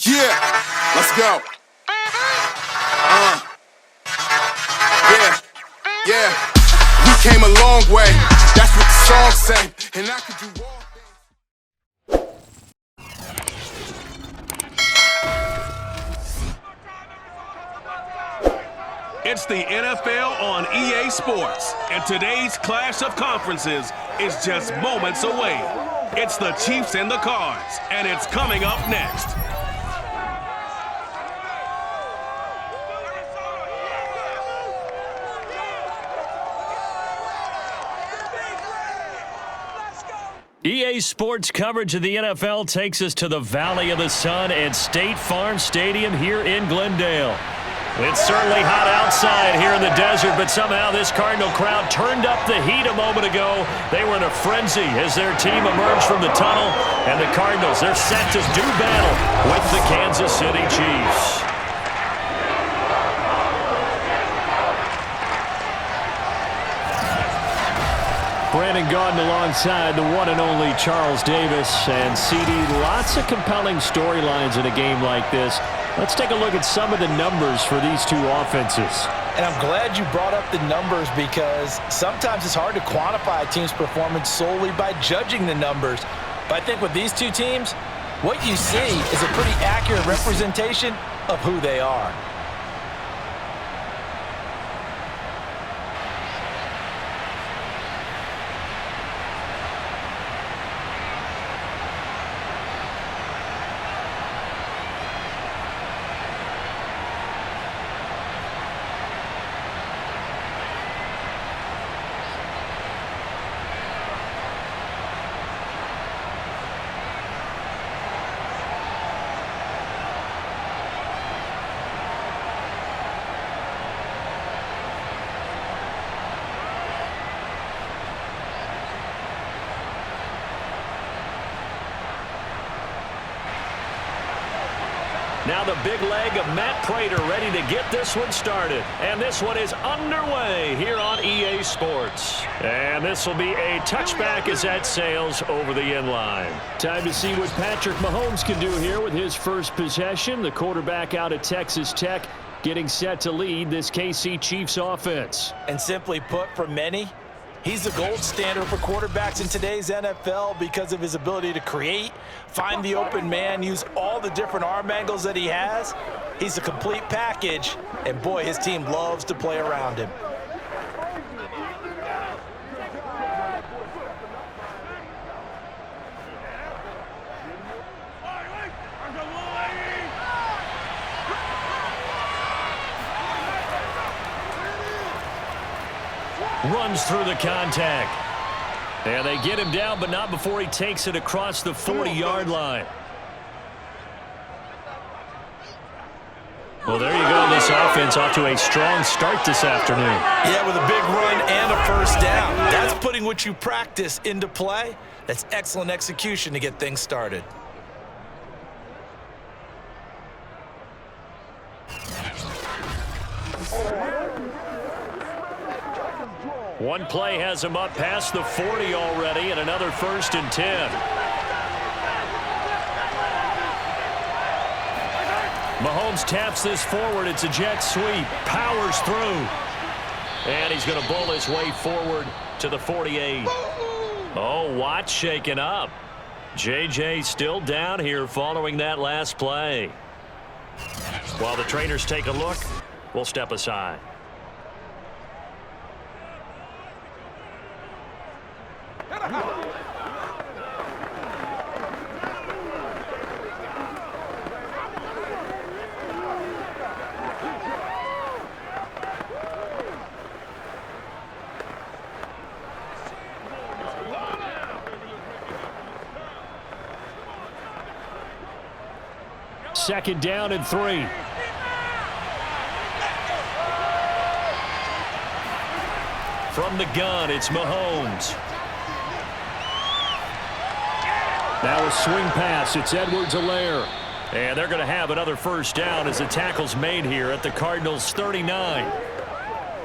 Yeah, let's go. Yeah. We came a long way. That's what the song say. And I could do all things. It's the NFL on EA Sports, and today's clash of conferences is just moments away. It's the Chiefs and the Cards, and it's coming up next. EA Sports coverage of the NFL takes us to the Valley of the Sun at State Farm Stadium here in Glendale. It's certainly hot outside here in the desert, but somehow this Cardinal crowd turned up the heat a moment ago. They were in a frenzy as their team emerged from the tunnel, and the Cardinals, they're set to do battle with the Kansas City Chiefs. Brandon Gaudin alongside the one and only Charles Davis. And CD, lots of compelling storylines in a game like this. Let's take a look at some of the numbers for these two offenses. And I'm glad you brought up the numbers because sometimes it's hard to quantify a team's performance solely by judging the numbers. But I think with these two teams, what you see is a pretty accurate representation of who they are. Now the big leg of Matt Prater ready to get this one started. And this one is underway here on EA Sports. And this will be a touchback as that sails over the end line. Time to see what Patrick Mahomes can do here with his first possession. The quarterback out of Texas Tech getting set to lead this KC Chiefs offense. And simply put, for many, he's the gold standard for quarterbacks in today's NFL because of his ability to create, find the open man, use all the different arm angles that he has. He's a complete package, and boy, his team loves to play around him. Runs through the contact. And they get him down, but not before he takes it across the 40-yard line. Well, there you go. This offense off to a strong start this afternoon. Yeah, with a big run and a first down. That's putting what you practice into play. That's excellent execution to get things started. One play has him up past the 40 already, and another 1st and 10. Mahomes taps this forward. It's a jet sweep. Powers through. And he's going to bowl his way forward to the 48. Oh, Watt shaken up. JJ still down here following that last play. While the trainers take a look, we'll step aside. Second down and 3. From the gun, it's Mahomes. Now a swing pass. It's Edwards-Helaire. And they're going to have another first down as the tackle's made here at the Cardinals' 39.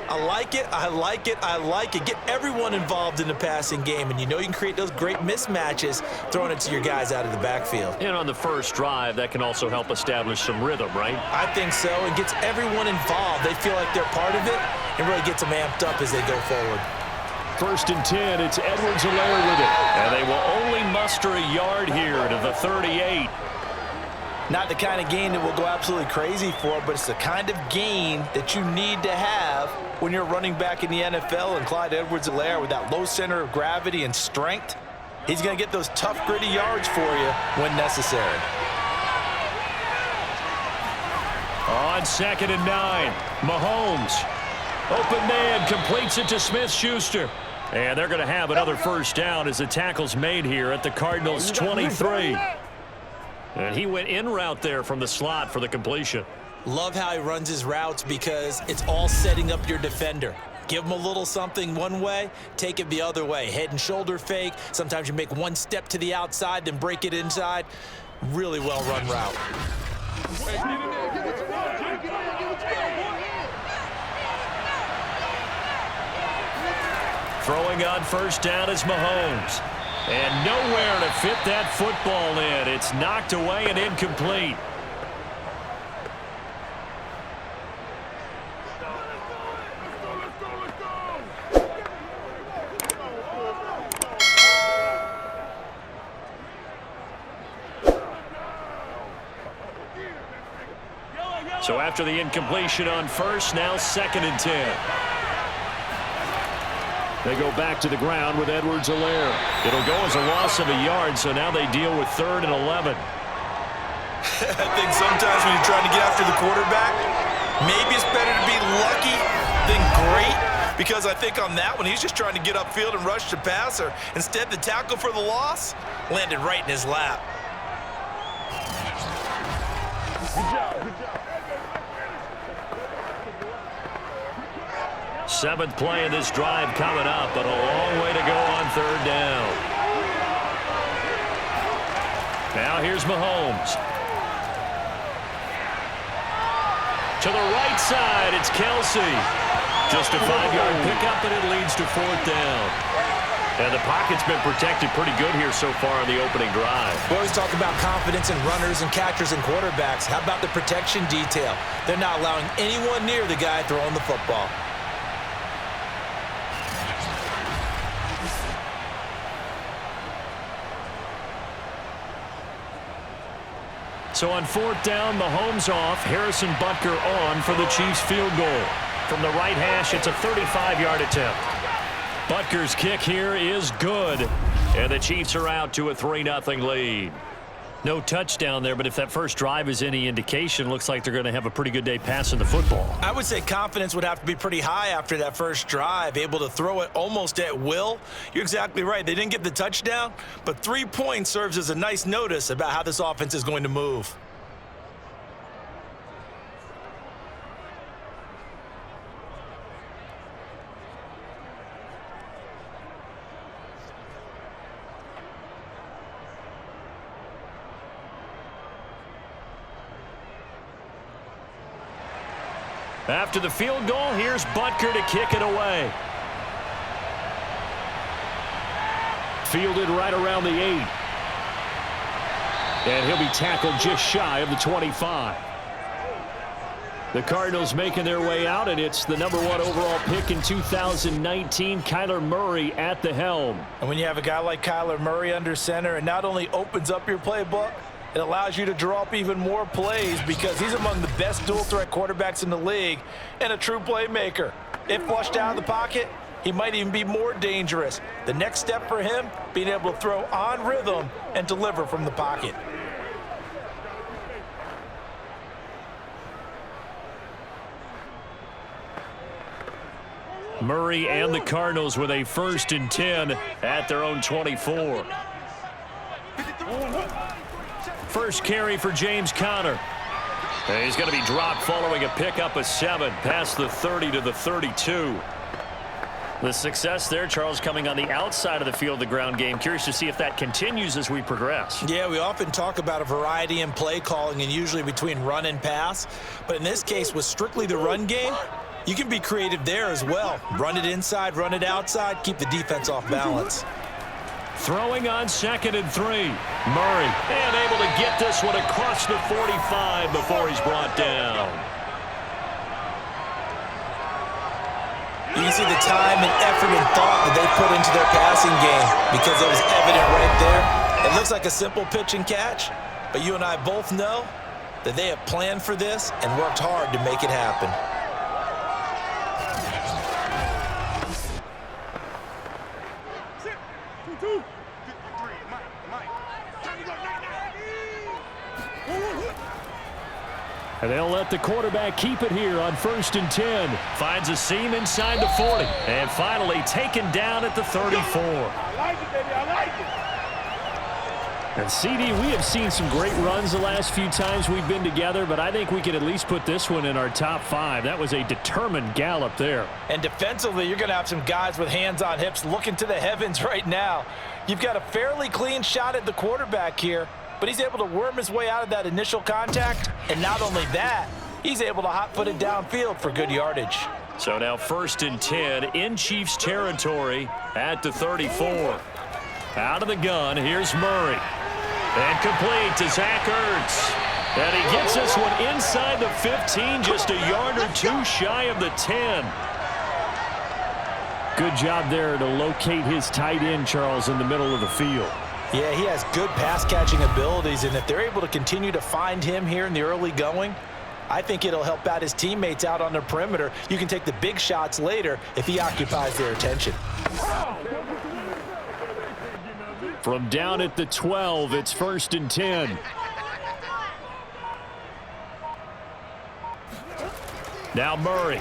I like it, I like it, I like it. Get everyone involved in the passing game, and you know you can create those great mismatches throwing it to your guys out of the backfield. And on the first drive, that can also help establish some rhythm, right? I think so. It gets everyone involved. They feel like they're part of it and really gets them amped up as they go forward. 1st and 10, it's Edwards-Helaire with it. And they will only muster a yard here to the 38. Not the kind of gain that we'll go absolutely crazy for, but it's the kind of gain that you need to have when you're running back in the NFL. And Clyde Edwards-Helaire, with that low center of gravity and strength, he's going to get those tough, gritty yards for you when necessary. On 2nd and 9, Mahomes. Open man, completes it to Smith-Schuster. And they're going to have another first down as the tackle's made here at the Cardinals' 23. And he went in route there from the slot for the completion. Love how he runs his routes because it's all setting up your defender. Give him a little something one way, take it the other way. Head and shoulder fake. Sometimes you make one step to the outside, then break it inside. Really well run route. Throwing on first down is Mahomes. And nowhere to fit that football in. It's knocked away and incomplete. So after the incompletion on first, now 2nd and 10. They go back to the ground with Edwards-Helaire. It'll go as a loss of a yard, so now they deal with 3rd and 11. I think sometimes when you're trying to get after the quarterback, maybe it's better to be lucky than great, because I think on that one, he's just trying to get upfield and rush the passer. Instead, the tackle for the loss landed right in his lap. Good job, good job. 7th play of this drive coming up, but a long way to go on 3rd down. Now here's Mahomes. To the right side, it's Kelsey. Just a 5-yard pickup, and it leads to 4th down. And the pocket's been protected pretty good here so far on the opening drive. We always talk about confidence in runners and catchers and quarterbacks. How about the protection detail? They're not allowing anyone near the guy throwing the football. So on 4th down, Mahomes off, Harrison Butker on for the Chiefs field goal. From the right hash, it's a 35-yard attempt. Butker's kick here is good, and the Chiefs are out to a 3-0 lead. No touchdown there, but if that first drive is any indication, looks like they're going to have a pretty good day passing the football. I would say confidence would have to be pretty high after that first drive, able to throw it almost at will. You're exactly right. They didn't get the touchdown, but 3 points serves as a nice notice about how this offense is going to move. After the field goal, here's Butker to kick it away. Fielded right around the 8. And he'll be tackled just shy of the 25. The Cardinals making their way out, and it's the #1 overall pick in 2019, Kyler Murray at the helm. And when you have a guy like Kyler Murray under center, it not only opens up your playbook, it allows you to draw up even more plays because he's among the best dual-threat quarterbacks in the league and a true playmaker. If flushed out of the pocket, he might even be more dangerous. The next step for him, being able to throw on rhythm and deliver from the pocket. Murray and the Cardinals with a 1st and 10 at their own 24. First carry for James Conner. And he's going to be dropped following a pickup of 7 past the 30 to the 32. The success there, Charles, coming on the outside of the field, the ground game. Curious to see if that continues as we progress. Yeah, we often talk about a variety in play calling and usually between run and pass. But in this case, with strictly the run game, You can be creative there as well. Run it inside, run it outside, keep the defense off balance. Throwing on 2nd and 3. Murray, and able to get this one across the 45 before he's brought down. You can see the time and effort and thought that they put into their passing game because it was evident right there. It looks like a simple pitch and catch, but you and I both know that they have planned for this and worked hard to make it happen. And they'll let the quarterback keep it here on 1st and 10. Finds a seam inside the 40. And finally taken down at the 34. I like it, baby. I like it. And CD, we have seen some great runs the last few times we've been together, but I think we can at least put this one in our top 5. That was a determined gallop there. And defensively, you're going to have some guys with hands on hips looking to the heavens right now. You've got a fairly clean shot at the quarterback here, but he's able to worm his way out of that initial contact. And not only that, he's able to hot-foot it downfield for good yardage. So now 1st and 10 in Chiefs territory at the 34. Out of the gun, here's Murray. And complete to Zach Ertz. And he gets this one inside the 15, just a yard or 2 shy of the 10. Good job there to locate his tight end, Charles, in the middle of the field. Yeah, he has good pass-catching abilities, and if they're able to continue to find him here in the early going, I think it'll help out his teammates out on the perimeter. You can take the big shots later if he occupies their attention. From down at the 12, it's 1st and 10. Now Murray.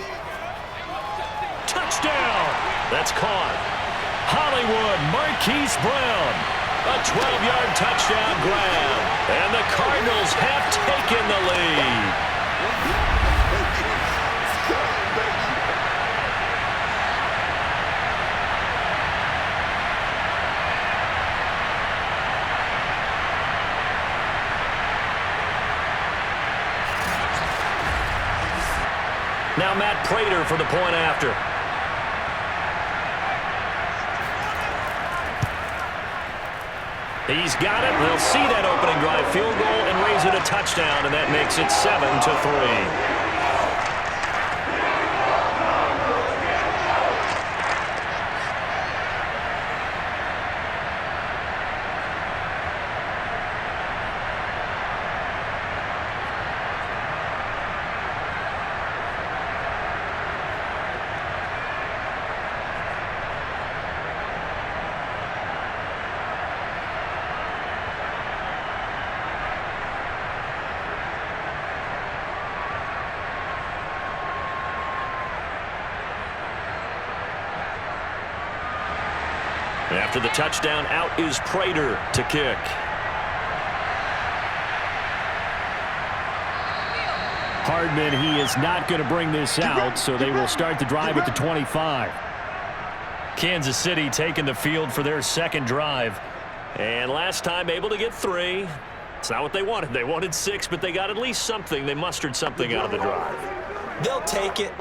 Touchdown! That's caught. Hollywood, Marquise Brown. A 12-yard touchdown grab. And the Cardinals have taken the lead. Now Matt Prater for the point after. He's got it. They'll see that opening drive field goal and raise it a touchdown, and that makes it 7-3. After the touchdown, out is Prater to kick. Hardman, he is not going to bring this out, so they will start the drive at the 25. Kansas City taking the field for their second drive. And last time able to get 3. It's not what they wanted. They wanted 6, but they got at least something. They mustered something out of the drive. They'll take it.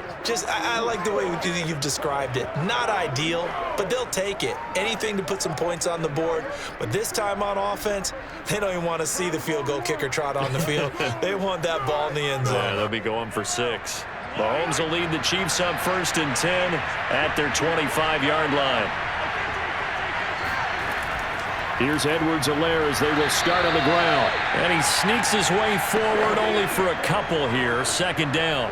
I like the way you've described it. Not ideal, but they'll take it. Anything to put some points on the board. But this time on offense, they don't even want to see the field goal kicker trot on the field. They want that ball in the end zone. Yeah, they'll be going for 6. Mahomes will lead the Chiefs up 1st and 10 at their 25-yard line. Here's Edwards-Helaire as they will start on the ground. And he sneaks his way forward only for a couple here. 2nd down.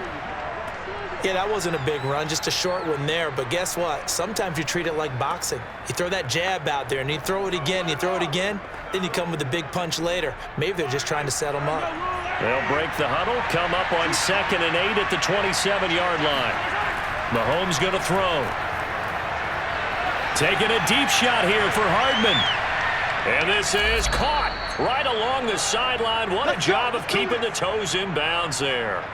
Yeah, that wasn't a big run, just a short one there. But guess what? Sometimes you treat it like boxing. You throw that jab out there, and you throw it again, then you come with a big punch later. Maybe they're just trying to set them up. They'll break the huddle, come up on 2nd and 8 at the 27-yard line. Mahomes going to throw. Taking a deep shot here for Hardman. And this is caught right along the sideline. What a job of keeping the toes in bounds there.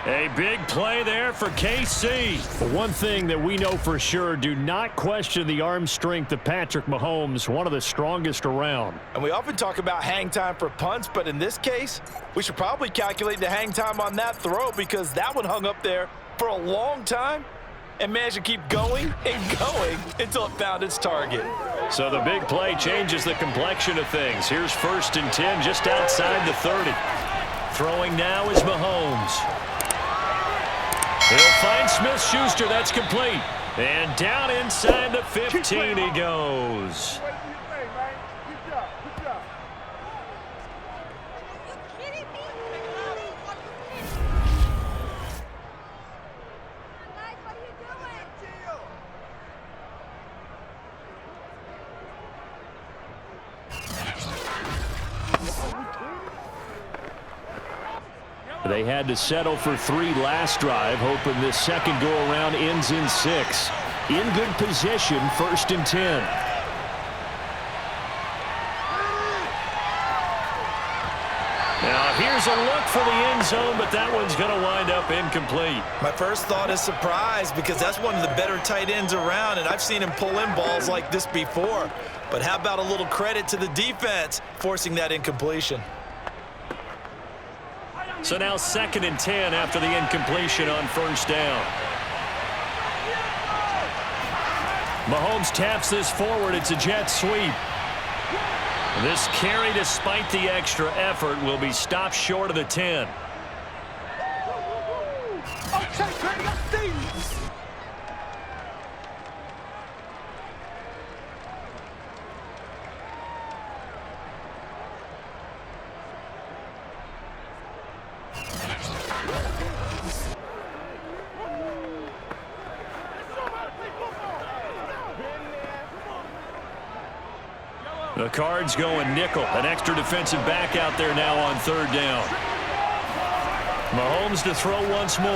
A big play there for KC. One thing that we know for sure, do not question the arm strength of Patrick Mahomes, one of the strongest around. And we often talk about hang time for punts, but in this case, we should probably calculate the hang time on that throw because that one hung up there for a long time and managed to keep going and going until it found its target. So the big play changes the complexion of things. Here's 1st and 10 just outside the 30. Throwing now is Mahomes. He'll find Smith-Schuster. That's complete. And down inside the 15 he goes. They had to settle for 3 last drive, hoping this second go-around ends in 6. In good position, 1st and 10. Now here's a look for the end zone, but that one's going to wind up incomplete. My first thought is surprise because that's one of the better tight ends around, and I've seen him pull in balls like this before. But how about a little credit to the defense forcing that incompletion? So now 2nd and 10 after the incompletion on 1st down. Mahomes taps this forward. It's a jet sweep. This carry, despite the extra effort, will be stopped short of the 10. The Cards going nickel. An extra defensive back out there now on 3rd down. Mahomes to throw once more.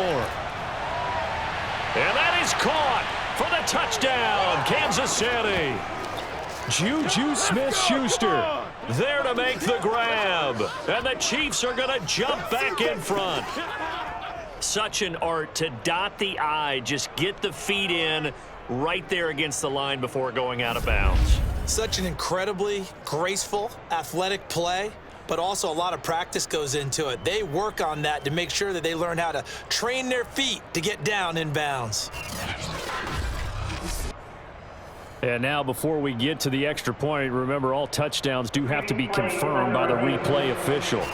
And that is caught for the touchdown, Kansas City. Juju Smith-Schuster there to make the grab. And the Chiefs are going to jump back in front. Such an art to dot the I, just get the feet in right there against the line before going out of bounds. Such an incredibly graceful, athletic play, but also a lot of practice goes into it. They work on that to make sure that they learn how to train their feet to get down in bounds. And now before we get to the extra point, remember all touchdowns do have to be confirmed by the replay official.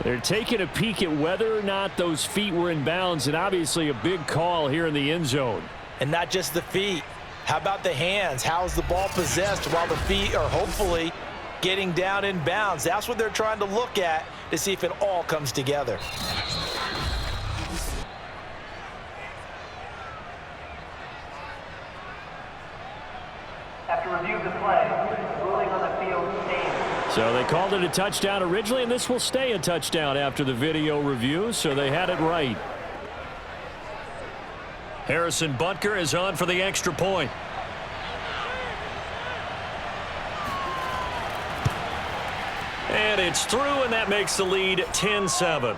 They're taking a peek at whether or not those feet were in bounds, and obviously a big call here in the end zone. And not just the feet. How about the hands? How's the ball possessed while the feet are hopefully getting down in bounds? That's what they're trying to look at to see if it all comes together. After review of the play, ruling on the field stands. So they called it a touchdown originally, and this will stay a touchdown after the video review, so they had it right. Harrison Butker is on for the extra point. And it's through, and that makes the lead 10-7.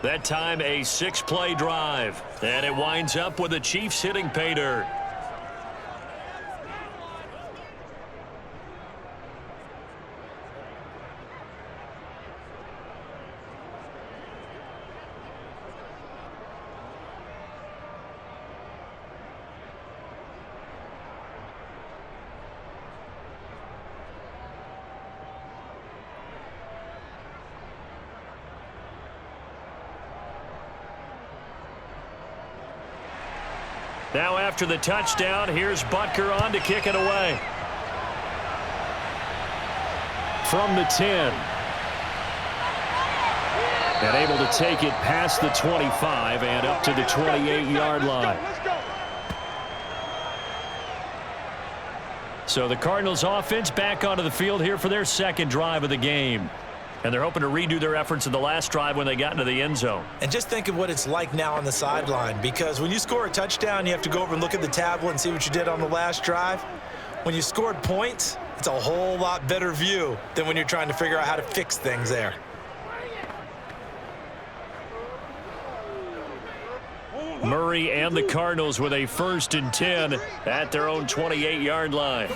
That time a 6-play drive. And it winds up with the Chiefs hitting pay dirt. Now after the touchdown, here's Butker on to kick it away. From the 10. And able to take it past the 25 and up to the 28-yard line. So the Cardinals offense back onto the field here for their second drive of the game. And they're hoping to redo their efforts in the last drive when they got into the end zone. And just think of what it's like now on the sideline, because when you score a touchdown, you have to go over and look at the tablet and see what you did on the last drive. When you scored points, it's a whole lot better view than when you're trying to figure out how to fix things there. Murray and the Cardinals with a 1st and 10 at their own 28-yard line.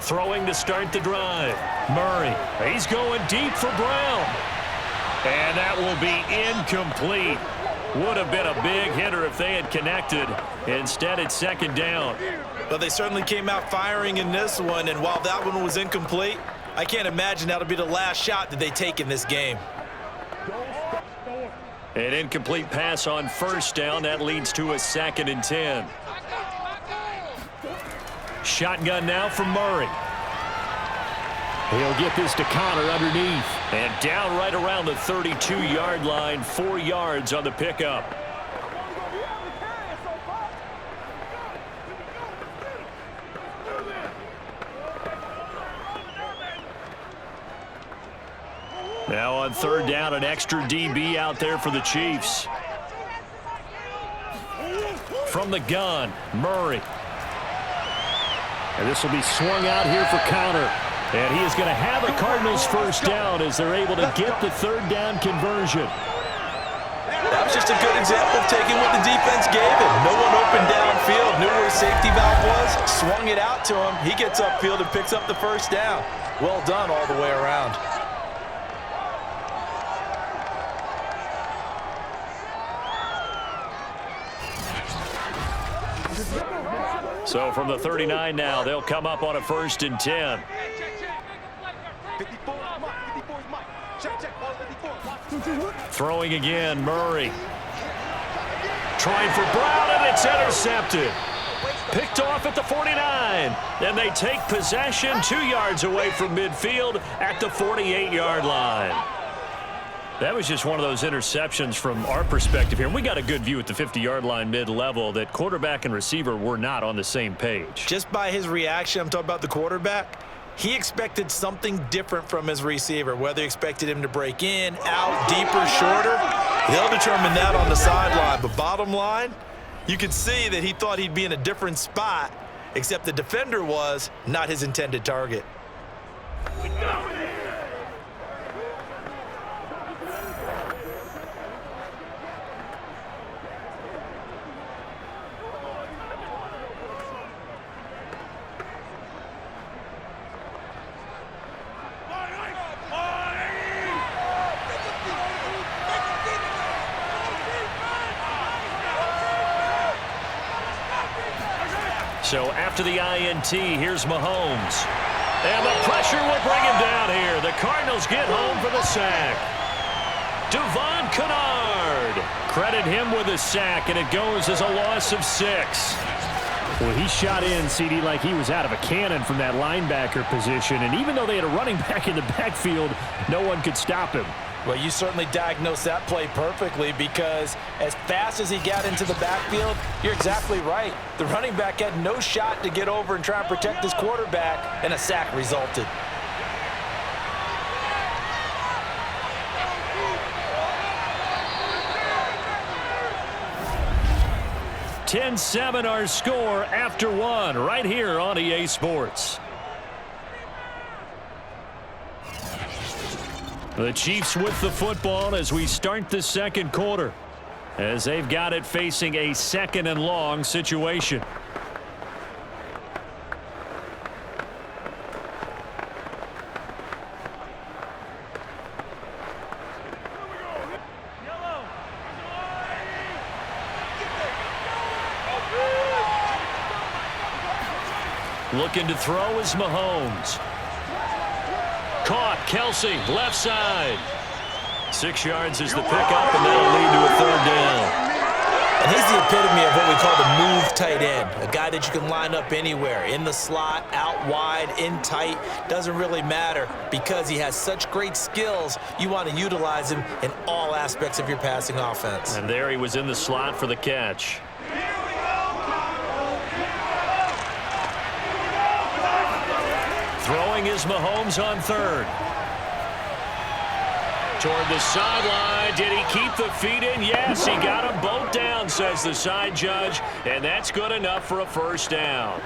Throwing to start the drive. Murray, he's going deep for Brown. And that will be incomplete. Would have been a big hitter if they had connected. Instead, it's second down. But they certainly came out firing in this one, and while that one was incomplete, I can't imagine that'll be the last shot that they take in this game. An incomplete pass on first down. That leads to a 2nd and 10. Shotgun now from Murray. He'll get this to Connor underneath. And down right around the 32-yard line, 4 yards on the pickup. Now on 3rd down, an extra DB out there for the Chiefs. From the gun, Murray. And this will be swung out here for Connor. And he is going to have a Cardinals first down as they're able to get the 3rd down conversion. That was just a good example of taking what the defense gave him. No one open downfield, knew where his safety valve was, swung it out to him. He gets upfield and picks up the first down. Well done all the way around. So from the 39 now, they'll come up on a 1st and 10. Throwing again, Murray. Trying for Brown, and it's intercepted. Picked off at the 49. And they take possession 2 yards away from midfield at the 48-yard line. That was just one of those interceptions from our perspective here. And we got a good view at the 50-yard line mid-level that quarterback and receiver were not on the same page. Just by his reaction, I'm talking about the quarterback, he expected something different from his receiver, whether he expected him to break in, out, deeper, shorter. They'll determine that on the sideline. But bottom line, you could see that he thought he'd be in a different spot, except the defender was not his intended target. So after the INT, here's Mahomes. And the pressure will bring him down here. The Cardinals get home for the sack. Devon Kennard. Credit him with a sack, and it goes as a loss of 6. Well, he shot in, CD, like he was out of a cannon from that linebacker position. And even though they had a running back in the backfield, no one could stop him. Well, you certainly diagnosed that play perfectly, because as fast as he got into the backfield, you're exactly right. The running back had no shot to get over and try and protect his quarterback, and a sack resulted. $10-7 our score after 1 right here on EA Sports. The Chiefs with the football as we start the 2nd quarter, as they've got it facing a 2nd and long situation. Looking to throw is Mahomes. Caught, Kelsey, left side. 6 yards is the pickup, and that'll lead to a 3rd down. And he's the epitome of what we call the move tight end, a guy that you can line up anywhere, in the slot, out wide, in tight, doesn't really matter, because he has such great skills. You want to utilize him in all aspects of your passing offense. And there he was in the slot for the catch. Throwing is Mahomes on 3rd. Toward the sideline. Did he keep the feet in? Yes, he got them both down, says the side judge. And that's good enough for a 1st down.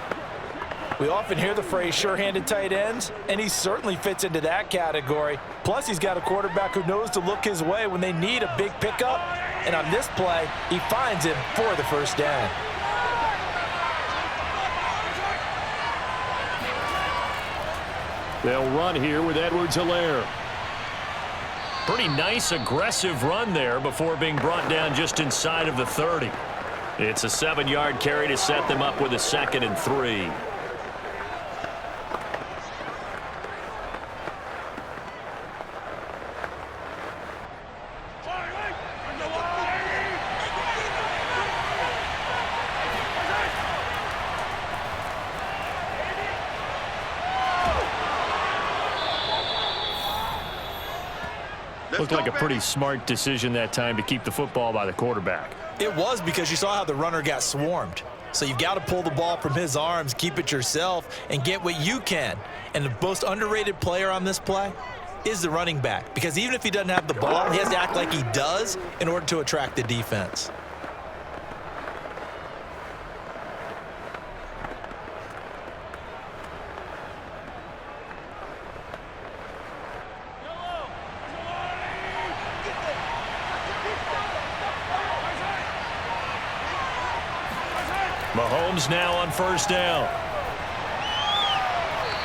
We often hear the phrase sure-handed tight ends, and he certainly fits into that category. Plus, he's got a quarterback who knows to look his way when they need a big pickup. And on this play, he finds him for the 1st down. They'll run here with Edwards-Helaire. Pretty nice, aggressive run there before being brought down just inside of the 30. It's a 7-yard carry to set them up with a 2nd and 3. Looked like a pretty smart decision that time to keep the football by the quarterback. It was, because you saw how the runner got swarmed. So you've got to pull the ball from his arms, keep it yourself, and get what you can. And the most underrated player on this play is the running back, because even if he doesn't have the ball, he has to act like he does in order to attract the defense. Mahomes now on 1st down.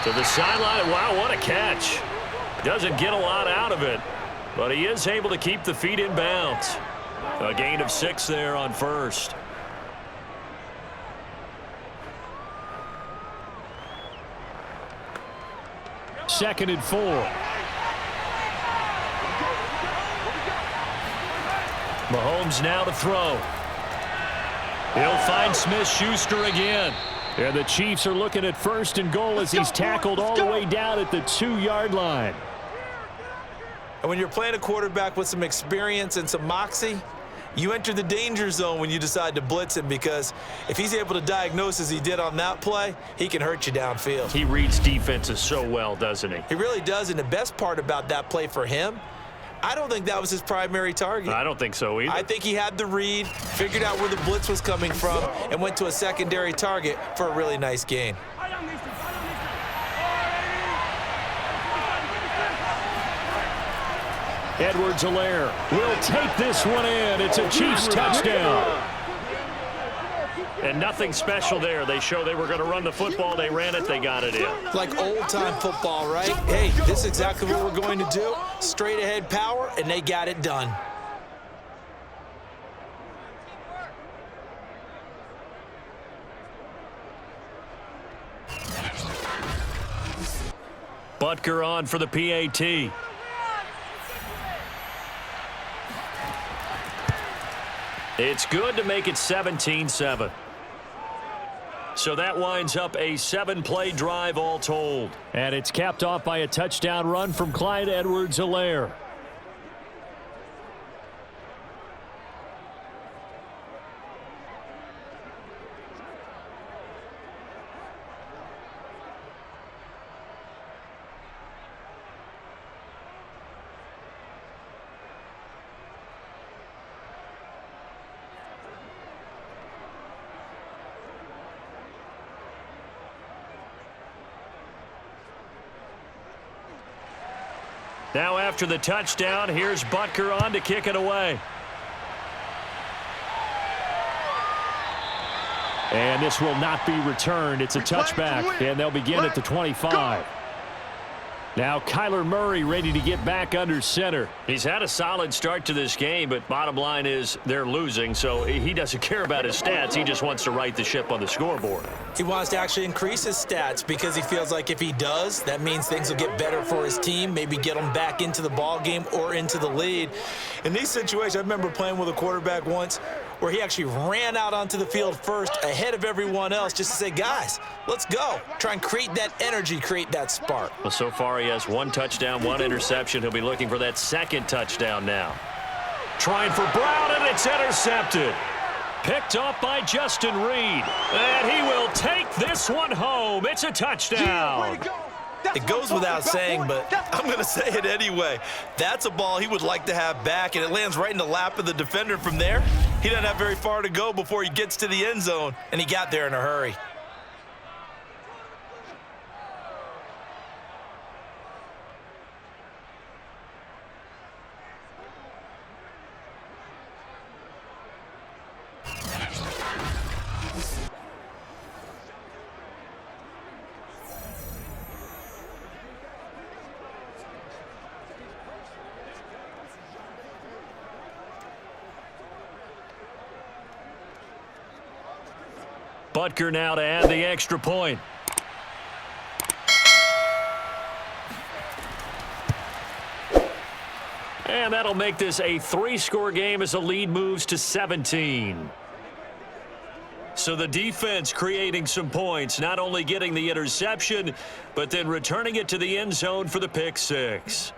To the sideline. Wow, what a catch. Doesn't get a lot out of it, but he is able to keep the feet in bounds. A gain of 6 there on 1st. Second and 4. Mahomes now to throw. He'll find Smith-Schuster again. And the Chiefs are looking at 1st and goal as he's tackled all the way down at the 2-yard line. And when you're playing a quarterback with some experience and some moxie, you enter the danger zone when you decide to blitz him, because if he's able to diagnose as he did on that play, he can hurt you downfield. He reads defenses so well, doesn't he? He really does, and the best part about that play for him, I don't think that was his primary target. I don't think so either. I think he had the read, figured out where the blitz was coming from, and went to a secondary target for a really nice gain. Edwards-Helaire will take this one in. It's a Chiefs touchdown. And nothing special there. They show they were going to run the football. They ran it. They got it in. Like old-time football, right? Hey, this is exactly what we're going to do. Straight-ahead power, and they got it done. Butker on for the PAT. It's good to make it 17-7. So that winds up a 7-play drive all told. And it's capped off by a touchdown run from Clyde Edwards-Helaire. Now after the touchdown, here's Butker on to kick it away. And this will not be returned. It's a touchback, and they'll begin at the 25. Now Kyler Murray ready to get back under center. He's had a solid start to this game, but bottom line is they're losing, so he doesn't care about his stats. He just wants to right the ship on the scoreboard. He wants to actually increase his stats because he feels like if he does, that means things will get better for his team, maybe get them back into the ball game or into the lead. In these situations, I remember playing with a quarterback once where he actually ran out onto the field first ahead of everyone else just to say, guys, let's go. Try and create that energy, create that spark. Well, so far he has 1 touchdown, 1 interception. He'll be looking for that 2nd touchdown now. Trying for Brown, and it's intercepted. Picked up by Justin Reed. And he will take this one home. It's a touchdown. It goes without saying, but I'm going to say it anyway. That's a ball he would like to have back, and it lands right in the lap of the defender from there. He doesn't have very far to go before he gets to the end zone, and he got there in a hurry. Butker now to add the extra point. And that'll make this a 3-score game as the lead moves to 17. So the defense creating some points, not only getting the interception, but then returning it to the end zone for the pick six.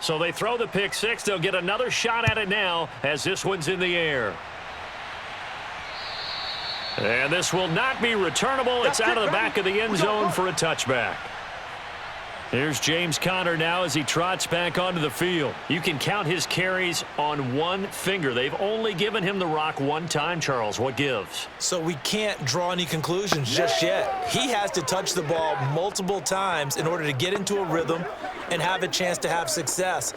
So they throw the pick six. They'll get another shot at it now as this one's in the air. And this will not be returnable. It's out of the back of the end zone for a touchback. Here's James Conner now as he trots back onto the field. You can count his carries on one finger. They've only given him the rock one time, Charles. What gives? So we can't draw any conclusions just yet. He has to touch the ball multiple times in order to get into a rhythm and have a chance to have success.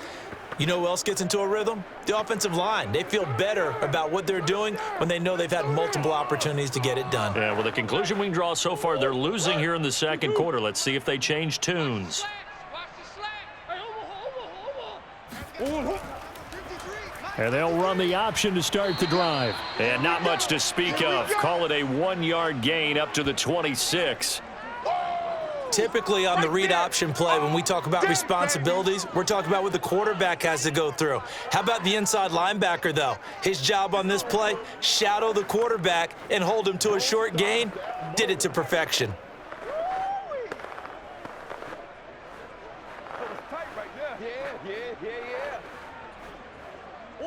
You know who else gets into a rhythm? The offensive line. They feel better about what they're doing when they know they've had multiple opportunities to get it done. Yeah, well, the conclusion we can draw so far, they're losing here in the second quarter. Let's see if they change tunes. And they'll run the option to start the drive. And not much to speak of. Call it a 1-yard gain up to the 26. Typically on the read option play, when we talk about responsibilities, we're talking about what the quarterback has to go through. How about the inside linebacker, though? His job on this play, shadow the quarterback and hold him to a short gain. Did it to perfection.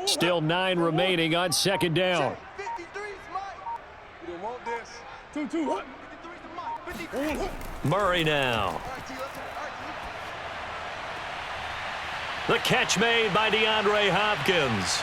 Still 9 remaining on second down. Murray now. The catch made by DeAndre Hopkins.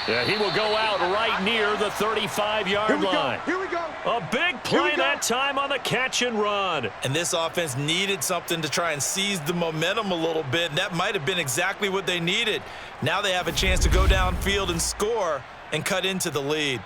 Yeah, he will go out right near the 35-yard line. Here we go. A big play that time on the catch and run. And this offense needed something to try and seize the momentum a little bit, and that might have been exactly what they needed. Now they have a chance to go downfield and score and cut into the lead.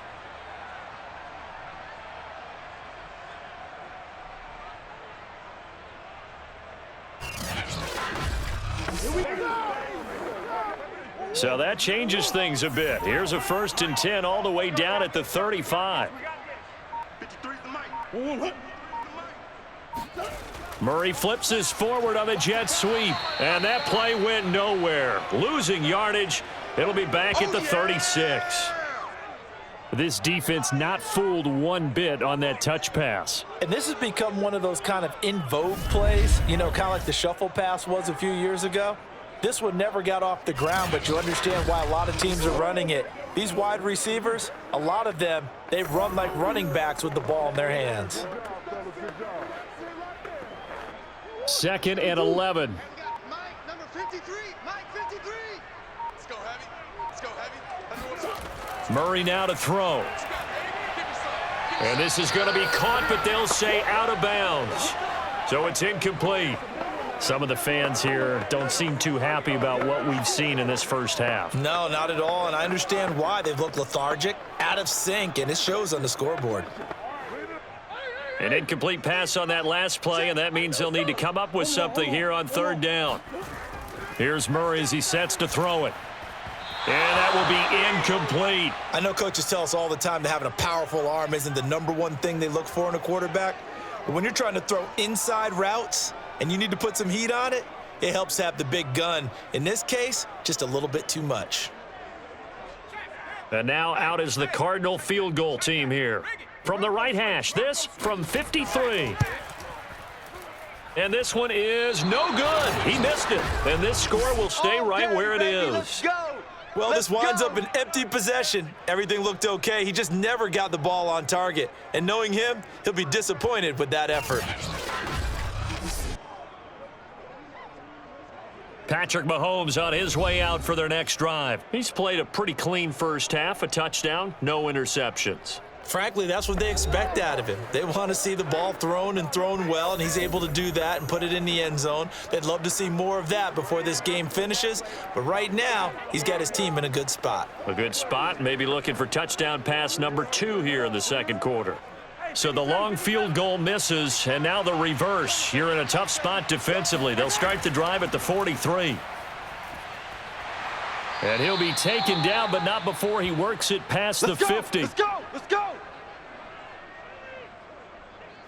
So that changes things a bit. Here's a 1st and 10 all the way down at the 35. Murray flips this forward on the jet sweep, and that play went nowhere. Losing yardage. It'll be back at the 36. This defense not fooled one bit on that touch pass. And this has become one of those kind of in vogue plays, you know, kind of like the shuffle pass was a few years ago. This one never got off the ground, but you understand why a lot of teams are running it. These wide receivers, a lot of them, they run like running backs with the ball in their hands. 2nd and 11. Mike, number 53. Mike, 53. Let's go heavy. Let's go heavy. Murray now to throw. And this is going to be caught, but they'll say out of bounds. So it's incomplete. Some of the fans here don't seem too happy about what we've seen in this first half. No, not at all, and I understand why. They've looked lethargic, out of sync, and it shows on the scoreboard. An incomplete pass on that last play, and that means they'll need to come up with something here on 3rd down. Here's Murray as he sets to throw it. And that will be incomplete. I know coaches tell us all the time that having a powerful arm isn't the #1 thing they look for in a quarterback. But when you're trying to throw inside routes and you need to put some heat on it, it helps have the big gun. In this case, just a little bit too much. And now out is the Cardinal field goal team here. From the right hash, this from 53. And this one is no good. He missed it. And this score will stay right where it is. Well, this winds up an empty possession. Everything looked okay. He just never got the ball on target. And knowing him, he'll be disappointed with that effort. Patrick Mahomes on his way out for their next drive. He's played a pretty clean first half, a touchdown, no interceptions. Frankly, that's what they expect out of him. They want to see the ball thrown and thrown well, and he's able to do that and put it in the end zone. They'd love to see more of that before this game finishes, but right now, he's got his team in a good spot. A good spot, maybe looking for touchdown pass number 2 here in the second quarter. So the long field goal misses, and now the reverse. You're in a tough spot defensively. They'll start the drive at the 43. And he'll be taken down, but not before he works it past the 50. Let's go! Let's go!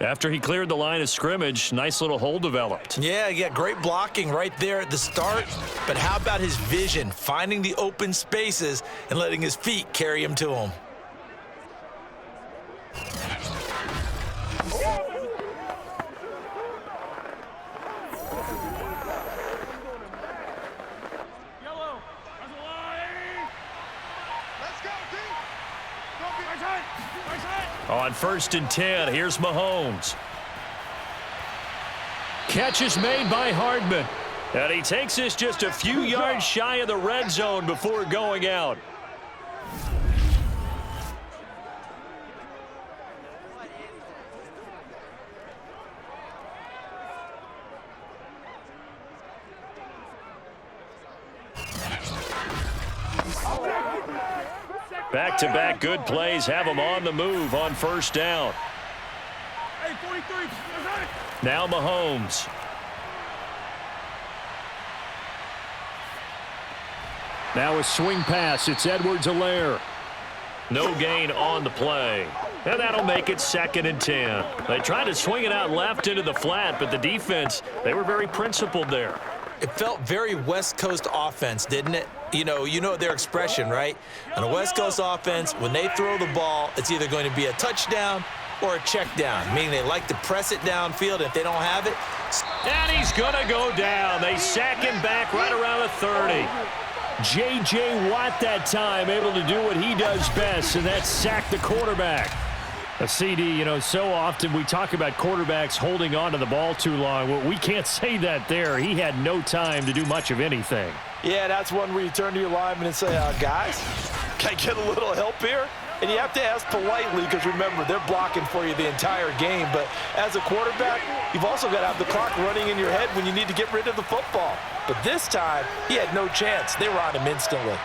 After he cleared the line of scrimmage, nice little hole developed. Yeah, great blocking right there at the start. But how about his vision, finding the open spaces and letting his feet carry him to him? On 1st and 10, here's Mahomes. Catch is made by Hardman. And he takes this just a few yards shy of the red zone before going out. Back-to-back good plays have him on the move on 1st down. Now Mahomes. Now a swing pass. It's Edwards-Helaire. No gain on the play. And that'll make it 2nd and 10. They tried to swing it out left into the flat, but the defense, they were very principled there. It felt very West Coast offense, didn't it? You know their expression, right? On a West Coast offense, when they throw the ball, it's either going to be a touchdown or a check down, meaning they like to press it downfield. If they don't have it, and he's going to go down. They sack him back right around the 30. J.J. Watt that time able to do what he does best, and that's sack the quarterback. A CD, so often we talk about quarterbacks holding on to the ball too long. Well, we can't say that there. He had no time to do much of anything. Yeah, that's one where you turn to your lineman and say, guys, can I get a little help here? And you have to ask politely because, remember, they're blocking for you the entire game. But as a quarterback, you've also got to have the clock running in your head when you need to get rid of the football. But this time, he had no chance. They were on him instantly.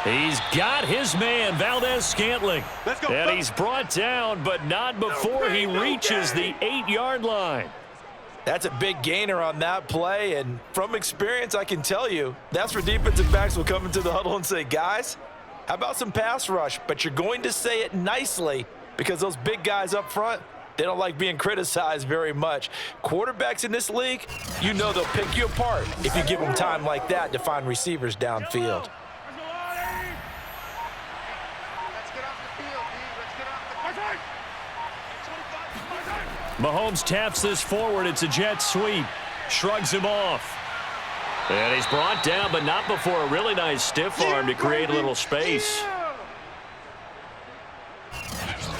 He's got his man, Valdez-Scantling. Let's go. And he's brought down, but not before he reaches the 8-yard line. That's a big gainer on that play, and from experience, I can tell you, that's where defensive backs will come into the huddle and say, guys, how about some pass rush? But you're going to say it nicely because those big guys up front, they don't like being criticized very much. Quarterbacks in this league, they'll pick you apart if you give them time like that to find receivers downfield. Mahomes taps this forward. It's a jet sweep. Shrugs him off. And he's brought down, but not before a really nice stiff arm to create a little space.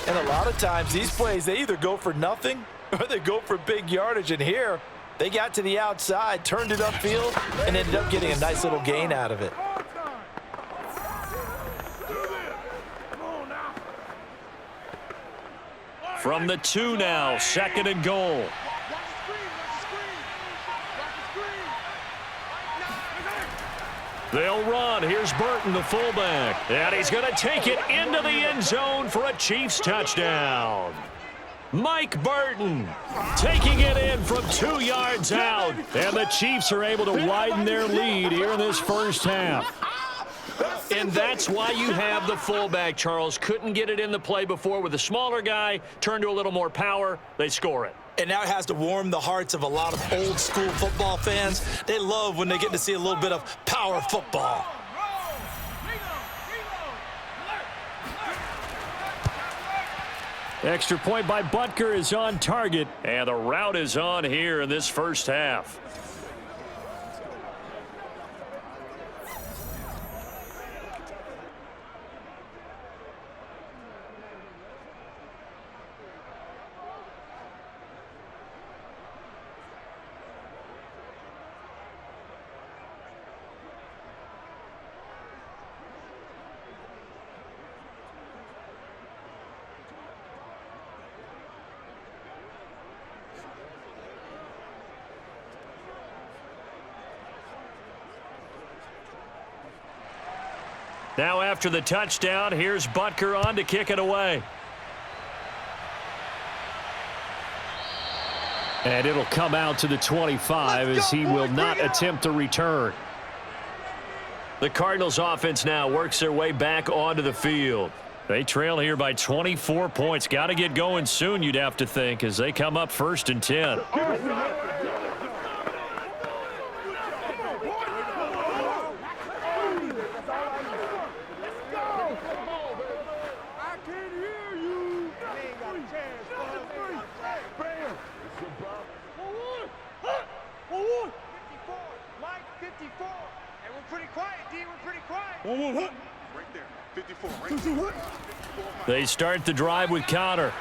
And a lot of times, these plays, they either go for nothing or they go for big yardage. And here, they got to the outside, turned it upfield, and ended up getting a nice little gain out of it. From the 2 now, 2nd and goal. They'll run. Here's Burton, the fullback. And he's going to take it into the end zone for a Chiefs touchdown. Mike Burton taking it in from 2 yards out. And the Chiefs are able to widen their lead here in this first half. And that's why you have the fullback, Charles. Couldn't get it in the play before with a smaller guy. Turned to a little more power. They score it. And now it has to warm the hearts of a lot of old school football fans. They love when they get to see a little bit of power football. Extra point by Butker is on target. And the route is on here in this first half. Now after the touchdown, here's Butker on to kick it away. And it'll come out to the 25 as he will not attempt to return. The Cardinals offense now works their way back onto the field. They trail here by 24 points. Got to get going soon, you'd have to think, as they come up 1st and 10. They start the drive with Connor.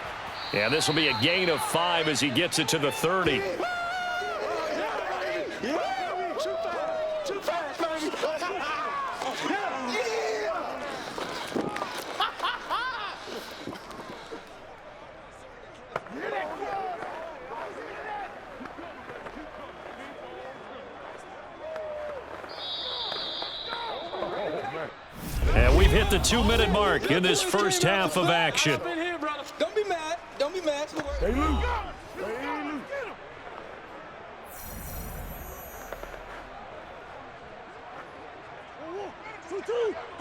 Yeah, this will be a gain of 5 as he gets it to the 30. And we've hit the 2-minute mark in this first half of action. Don't be mad. Don't be mad. Stay loose.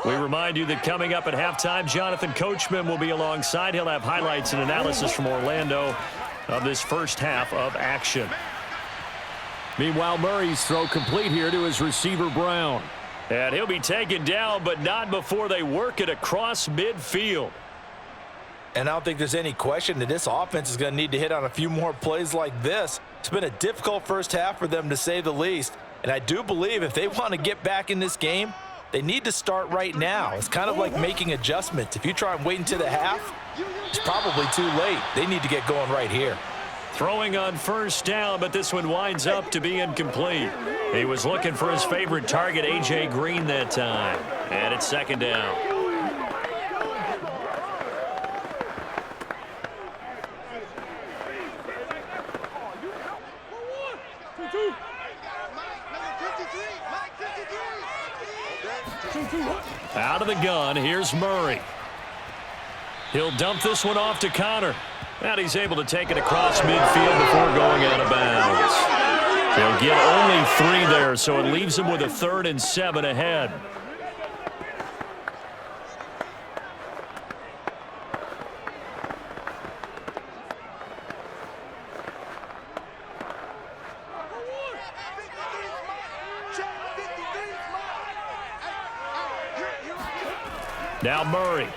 We remind you that coming up at halftime, Jonathan Coachman will be alongside. He'll have highlights and analysis from Orlando of this first half of action. Meanwhile, Murray's throw complete here to his receiver, Brown. And he'll be taken down, but not before they work it across midfield. And I don't think there's any question that this offense is going to need to hit on a few more plays like this. It's been a difficult first half for them, to say the least. And I do believe if they want to get back in this game, they need to start right now. It's kind of like making adjustments. If you try and wait until the half, it's probably too late. They need to get going right here. Throwing on first down, but this one winds up to be incomplete. He was looking for his favorite target, A.J. Green, that time. And it's 2nd down. Out of the gun, here's Murray. He'll dump this one off to Connor. And he's able to take it across midfield before going out of bounds. He'll get only 3 there, so it leaves him with a 3rd and 7 ahead. Now Murray.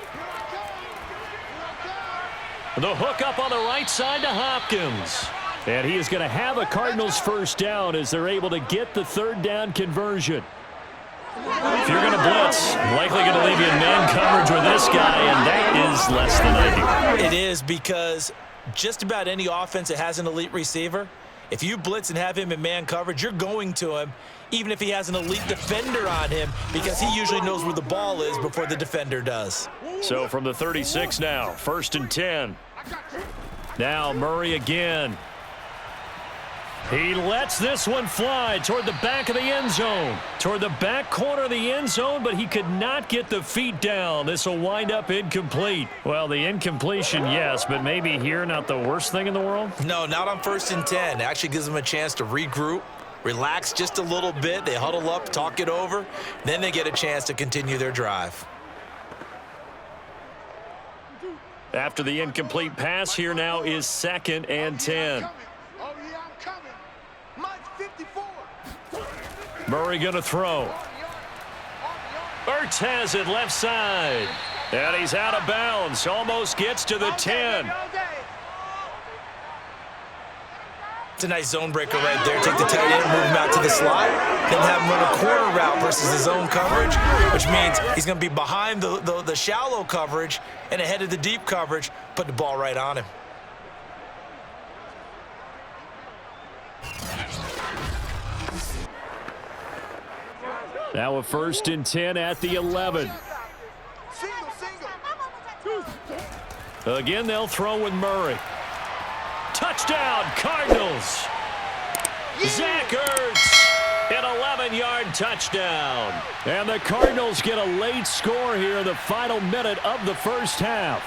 The hook up on the right side to Hopkins. And he is going to have a Cardinals first down as they're able to get the 3rd down conversion. If you're going to blitz, likely going to leave you in man coverage with this guy, and that is less than ideal. It is, because just about any offense that has an elite receiver, if you blitz and have him in man coverage, you're going to him, even if he has an elite defender on him, because he usually knows where the ball is before the defender does. So from the 36 now, 1st and 10. Now Murray again. He lets this one fly toward the back of the end zone. Toward the back corner of the end zone, but he could not get the feet down. This will wind up incomplete. Well, the incompletion, yes, but maybe here not the worst thing in the world? No, not on 1st and 10. It actually gives them a chance to regroup, relax just a little bit. They huddle up, talk it over. Then they get a chance to continue their drive. After the incomplete pass, here now is 2nd and 10. Oh, yeah, I'm coming. Mine's 54. Murray going to throw. Ertz has it left side. And he's out of bounds. Almost gets to the 10. It's a nice zone breaker right there. Take the tight end, move him out to the slot, then have him run a corner route versus his zone coverage, which means he's going to be behind the shallow coverage and ahead of the deep coverage, put the ball right on him. Now a 1st and 10 at the 11. Again, they'll throw with Murray. Touchdown, Cardinals. Zach Ertz. An 7-yard touchdown. And the Cardinals get a late score here in the final minute of the first half.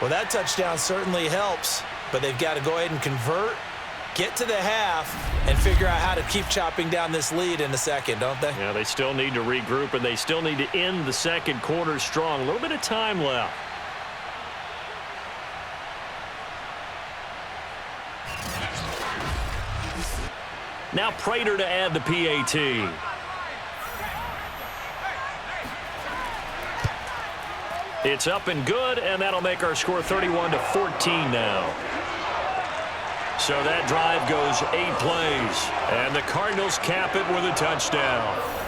Well, that touchdown certainly helps, but they've got to go ahead and convert, get to the half, and figure out how to keep chopping down this lead in the second, don't they? Yeah, they still need to regroup, and they still need to end the second quarter strong. A little bit of time left. Now Prater to add the PAT. It's up and good, and that'll make our score 31-14 now. So that drive goes 8 plays, and the Cardinals cap it with a touchdown.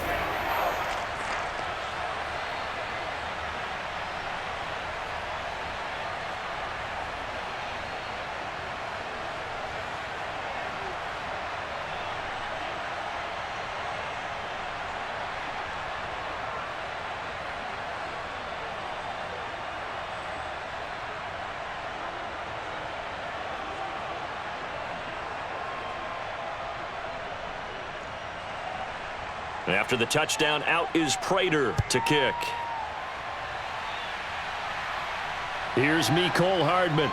After the touchdown, out is Prater to kick. Here's Mecole Hardman.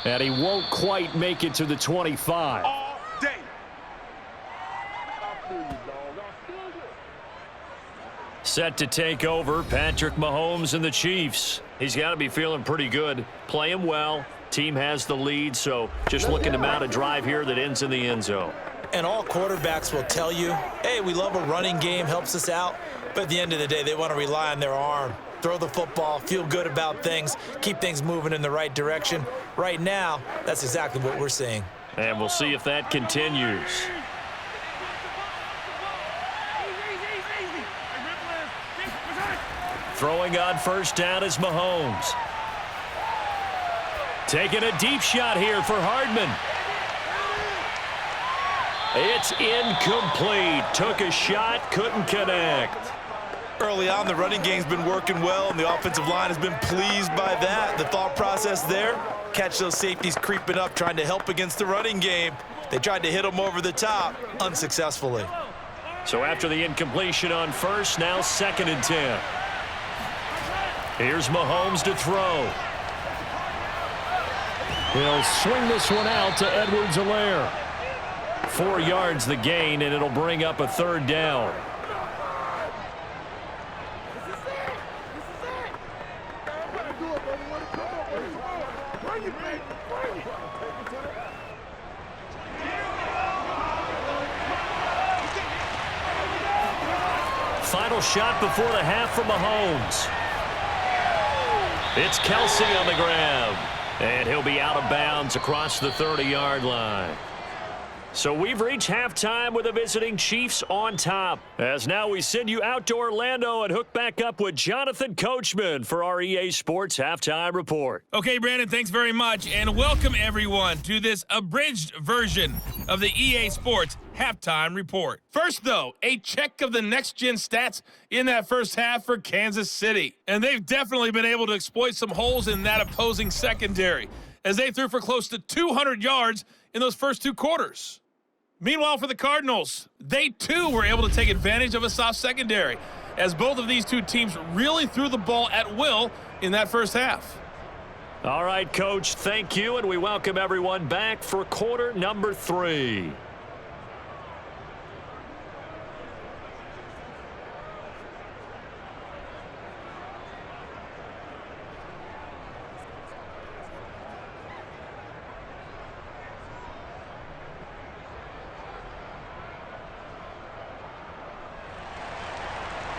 And he won't quite make it to the 25. All day. Set to take over, Patrick Mahomes and the Chiefs. He's got to be feeling pretty good. Playing well. Team has the lead, so just looking to mount a drive here that ends in the end zone. And all quarterbacks will tell you, hey, we love a running game, helps us out. But at the end of the day, they want to rely on their arm. Throw the football, feel good about things, keep things moving in the right direction. Right now, that's exactly what we're seeing. And we'll see if that continues. Throwing on first down is Mahomes. Taking a deep shot here for Hardman. It's incomplete. Took a shot, couldn't connect. Early on, the running game's been working well, and the offensive line has been pleased by that. The thought process there, catch those safeties creeping up, trying to help against the running game. They tried to hit them over the top, unsuccessfully. So after the incompletion on first, now 2nd and 10. Here's Mahomes to throw. He'll swing this one out to Edwards-Helaire. 4 yards the gain, and it'll bring up a 3rd down. Final shot before the half from Mahomes. It's Kelsey on the grab, and he'll be out of bounds across the 30-yard line. So we've reached halftime with the visiting Chiefs on top. As now we send you out to Orlando and hook back up with Jonathan Coachman for our EA Sports Halftime Report. Okay, Brandon, thanks very much, and welcome everyone to this abridged version of the EA Sports Halftime Report. First, though, a check of the next-gen stats in that first half for Kansas City. And they've definitely been able to exploit some holes in that opposing secondary, as they threw for close to 200 yards in those first 2 quarters. Meanwhile, for the Cardinals, they too were able to take advantage of a soft secondary, as both of these two teams really threw the ball at will in that first half. All right, Coach, thank you, and we welcome everyone back for quarter number 3.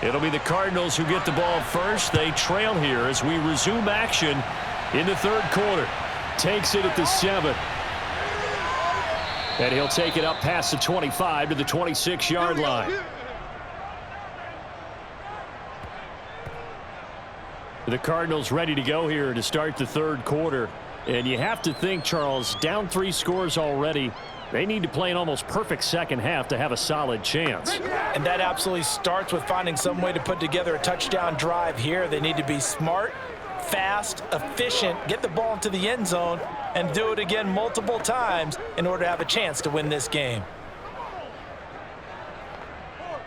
It'll be the Cardinals who get the ball first. They trail here as we resume action in the 3rd quarter. Takes it at the 7. And he'll take it up past the 25 to the 26-yard line. The Cardinals ready to go here to start the 3rd quarter. And you have to think, Charles, down 3 scores already. They need to play an almost perfect second half to have a solid chance. And that absolutely starts with finding some way to put together a touchdown drive here. They need to be smart, fast, efficient, get the ball into the end zone, and do it again multiple times in order to have a chance to win this game.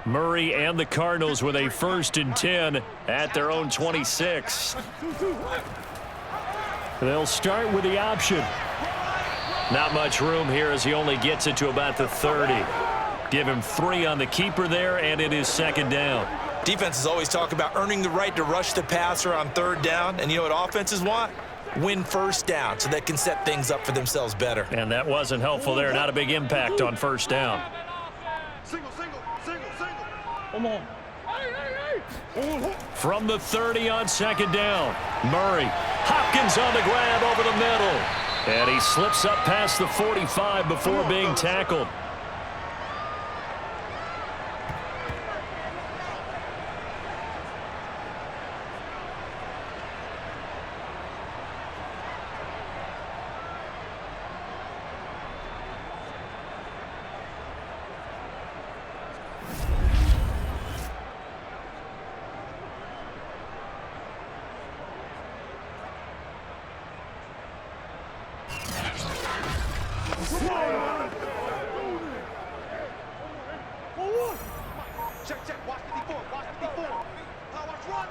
Murray and the Cardinals with a 1st and 10 at their own 26. They'll start with the option. Not much room here as he only gets it to about the 30. Give him 3 on the keeper there, and it is 2nd down. Defenses always talk about earning the right to rush the passer on 3rd down, and you know what offenses want? Win 1st down so they can set things up for themselves better. And that wasn't helpful there. Not a big impact on 1st down. Single, single, single, single. Come on. From the 30 on 2nd down. Murray. Hopkins on the grab over the middle. And he slips up past the 45 before being tackled. Check, check. Watch 54. Watch 54. Watch run.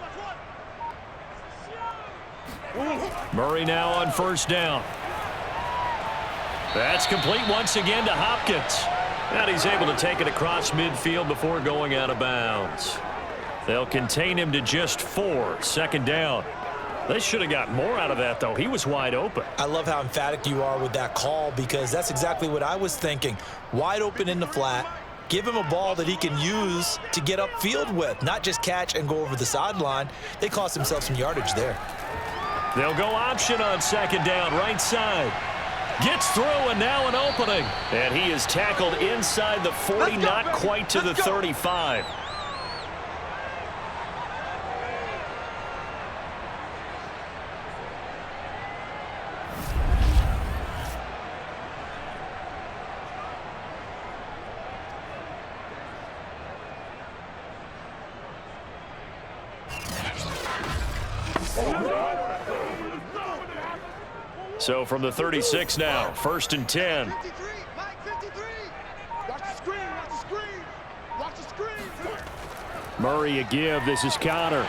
Murray now on 1st down. That's complete once again to Hopkins. And he's able to take it across midfield before going out of bounds. They'll contain him to just 4. 2nd down. They should have got more out of that, though. He was wide open. I love how emphatic you are with that call because that's exactly what I was thinking. Wide open in the flat. Give him a ball that he can use to get upfield with, not just catch and go over the sideline. They cost themselves some yardage there. They'll go option on 2nd down, right side. Gets through, and now an opening. And he is tackled inside the 40, not quite to the 35. So from the 36 now, 1st and 10. 53. Mike 53. Watch the screen. Watch the screen. Watch the screen. Murray a give. This is Connor.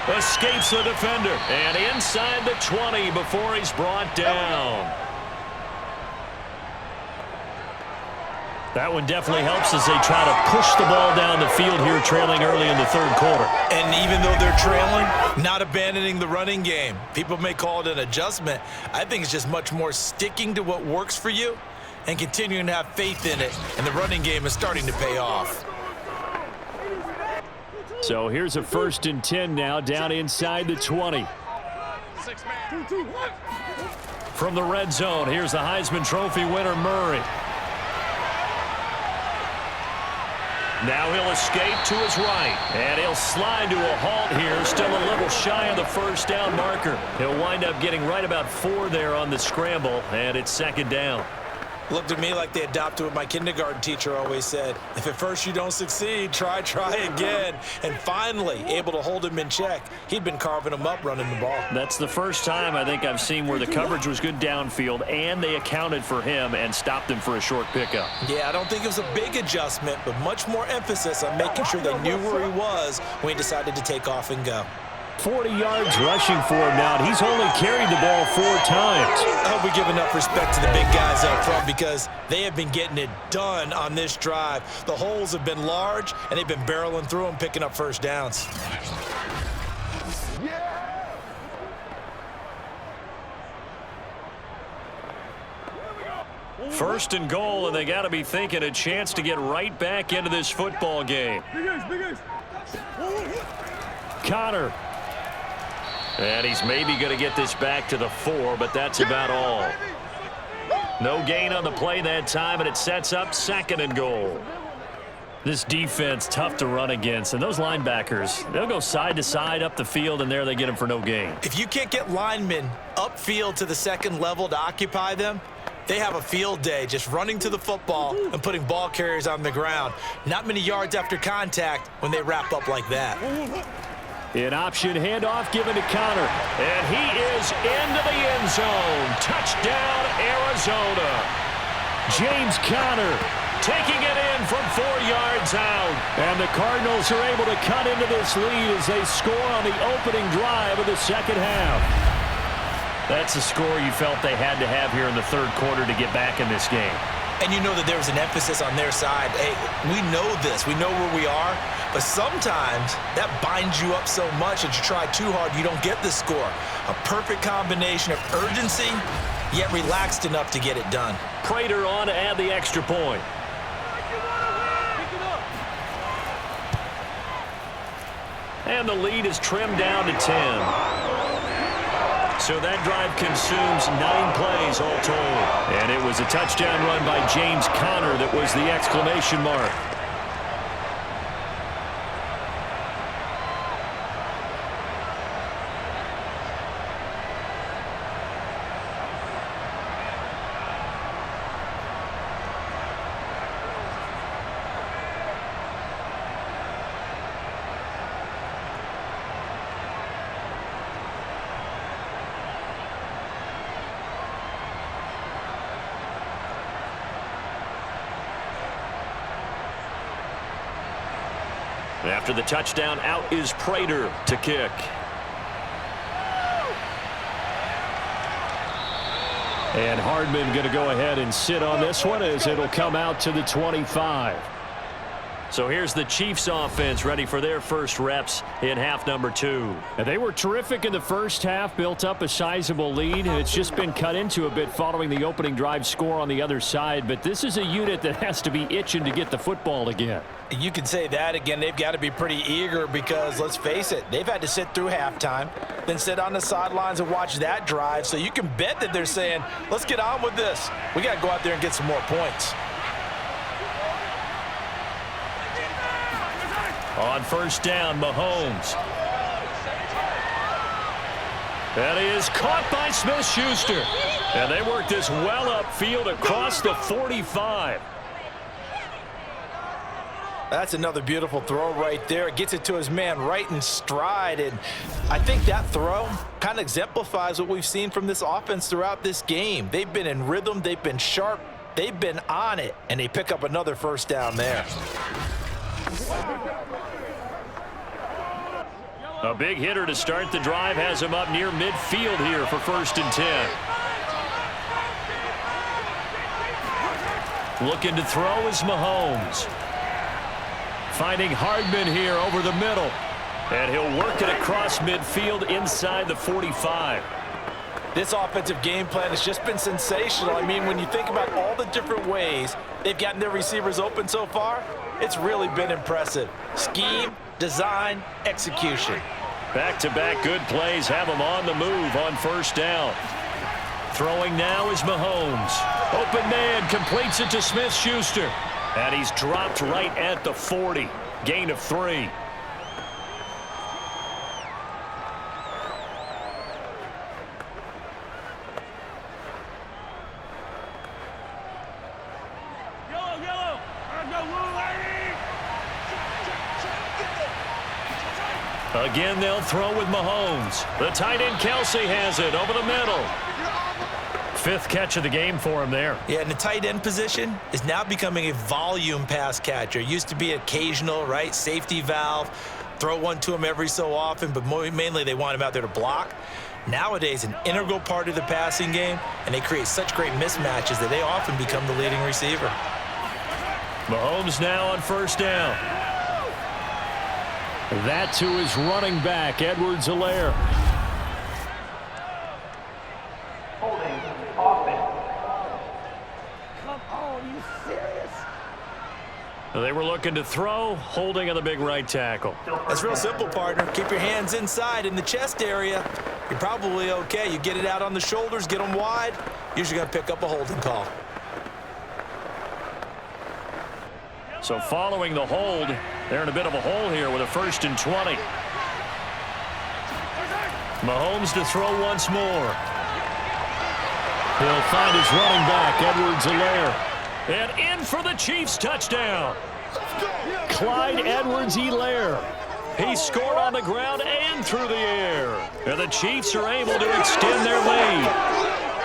Escapes the defender. And inside the 20 before he's brought down. That one definitely helps as they try to push the ball down the field here, trailing early in the 3rd quarter. And even though they're trailing, not abandoning the running game. People may call it an adjustment. I think it's just much more sticking to what works for you and continuing to have faith in it. And the running game is starting to pay off. So here's a 1st and 10 now, down inside the 20. From the red zone, here's the Heisman Trophy winner, Murray. Now he'll escape to his right, and he'll slide to a halt here, still a little shy of the 1st down marker. He'll wind up getting right about 4 there on the scramble, and it's 2nd down. Looked to me like they adopted what my kindergarten teacher always said. If at first you don't succeed, try again. And finally, able to hold him in check. He'd been carving him up running the ball. That's the first time I think I've seen where the coverage was good downfield, and they accounted for him and stopped him for a short pickup. Yeah, I don't think it was a big adjustment, but much more emphasis on making sure they knew where he was when he decided to take off and go. 40 yards rushing for him now, and he's only carried the ball 4 times. I hope we give enough respect to the big guys up front because they have been getting it done on this drive. The holes have been large, and they've been barreling through them, picking up 1st downs. First and goal, and they got to be thinking a chance to get right back into this football game. Connor. And he's maybe going to get this back to the 4, but that's about all. No gain on the play that time, and it sets up 2nd and goal. This defense, tough to run against, and those linebackers, they'll go side to side up the field, and there they get him for no gain. If you can't get linemen upfield to the 2nd level to occupy them, they have a field day just running to the football and putting ball carriers on the ground. Not many yards after contact when they wrap up like that. An option handoff given to Connor. And he is into the end zone. Touchdown, Arizona. James Conner taking it in from 4 yards out. And the Cardinals are able to cut into this lead as they score on the opening drive of the second half. That's a score you felt they had to have here in the third quarter to get back in this game. And you know that there was an emphasis on their side. Hey, we know this. We know where we are. But sometimes that binds you up so much that you try too hard, you don't get the score. A perfect combination of urgency, yet relaxed enough to get it done. Prater on to add the extra point. And the lead is trimmed down to 10. So that drive consumes 9 plays all told. And it was a touchdown run by James Conner that was the exclamation mark. After the touchdown, out is Prater to kick. And Hardman going to go ahead and sit on this one as it'll come out to the 25. So here's the Chiefs offense ready for their first reps in half number 2. And they were terrific in the first half, built up a sizable lead, and it's just been cut into a bit following the opening drive score on the other side. But this is a unit that has to be itching to get the football again. You can say that again. They've got to be pretty eager because, let's face it, they've had to sit through halftime, then sit on the sidelines and watch that drive. So you can bet that they're saying, let's get on with this. We got to go out there and get some more points. On first down, Mahomes. And he is caught by Smith-Schuster. And they work this well upfield across the 45. That's another beautiful throw right there. It gets it to his man right in stride. And I think that throw kind of exemplifies what we've seen from this offense throughout this game. They've been in rhythm. They've been sharp. They've been on it. And they pick up another first down there. A big hitter to start the drive has him up near midfield here for 1st and 10. Looking to throw is Mahomes. Finding Hardman here over the middle. And he'll work it across midfield inside the 45. This offensive game plan has just been sensational. I mean, when you think about all the different ways they've gotten their receivers open so far, it's really been impressive. Scheme, design, execution. Back-to-back good plays have him on the move on first down. Throwing now is Mahomes. Open man completes it to Smith-Schuster. And he's dropped right at the 40. Gain of 3. Again, they'll throw with Mahomes. The tight end, Kelsey, has it over the middle. 5th catch of the game for him there. Yeah, and the tight end position is now becoming a volume pass catcher. Used to be occasional, right? Safety valve. Throw one to him every so often, but mainly they want him out there to block. Nowadays, an integral part of the passing game, and they create such great mismatches that they often become the leading receiver. Mahomes now on first down. That to his running back, Edwards-Helaire. Holding offense. Come on, you serious? They were looking to throw, holding on the big right tackle. That's real simple, partner. Keep your hands inside in the chest area. You're probably okay. You get it out on the shoulders, get them wide. Usually going to pick up a holding call. So following the hold, they're in a bit of a hole here with a 1st and 20. Mahomes to throw once more. He'll find his running back, Edwards-Helaire. And in for the Chiefs touchdown. Clyde Edwards-Helaire. He scored on the ground and through the air. And the Chiefs are able to extend their lead.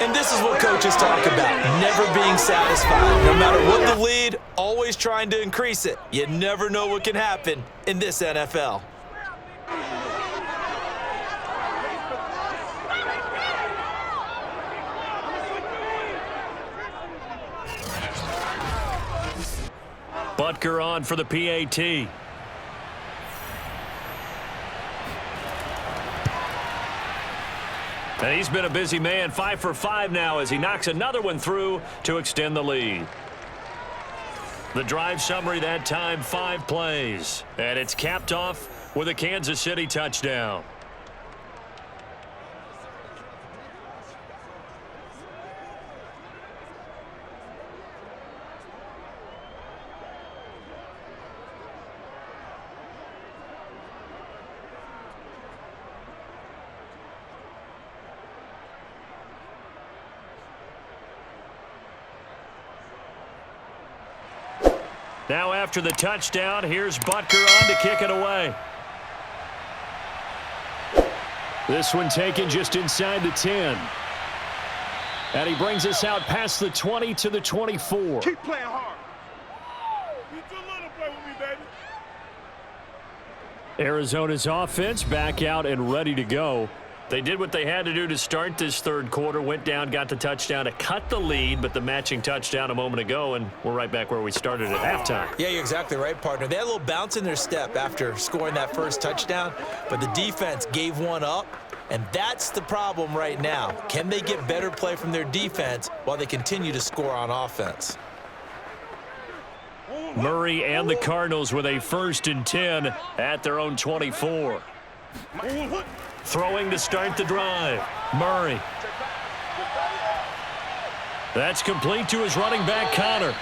And this is what coaches talk about, never being satisfied. No matter what the lead, always trying to increase it. You never know what can happen in this NFL. Butker on for the PAT. And he's been a busy man, 5 for 5 now as he knocks another one through to extend the lead. The drive summary that time, 5 plays. And it's capped off with a Kansas City touchdown. Now after the touchdown, here's Butker on to kick it away. This one taken just inside the 10. And he brings us out past the 20 to the 24. Keep playing hard. You do a little play with me, baby. Arizona's offense back out and ready to go. They did what they had to do to start this third quarter, went down, got the touchdown to cut the lead, but the matching touchdown a moment ago, and we're right back where we started at halftime. Yeah, you're exactly right, partner. They had a little bounce in their step after scoring that first touchdown, but the defense gave one up, and that's the problem right now. Can they get better play from their defense while they continue to score on offense? Murray and the Cardinals with a 1st and 10 at their own 24. Throwing to start the drive. Murray. That's complete to his running back, Connor.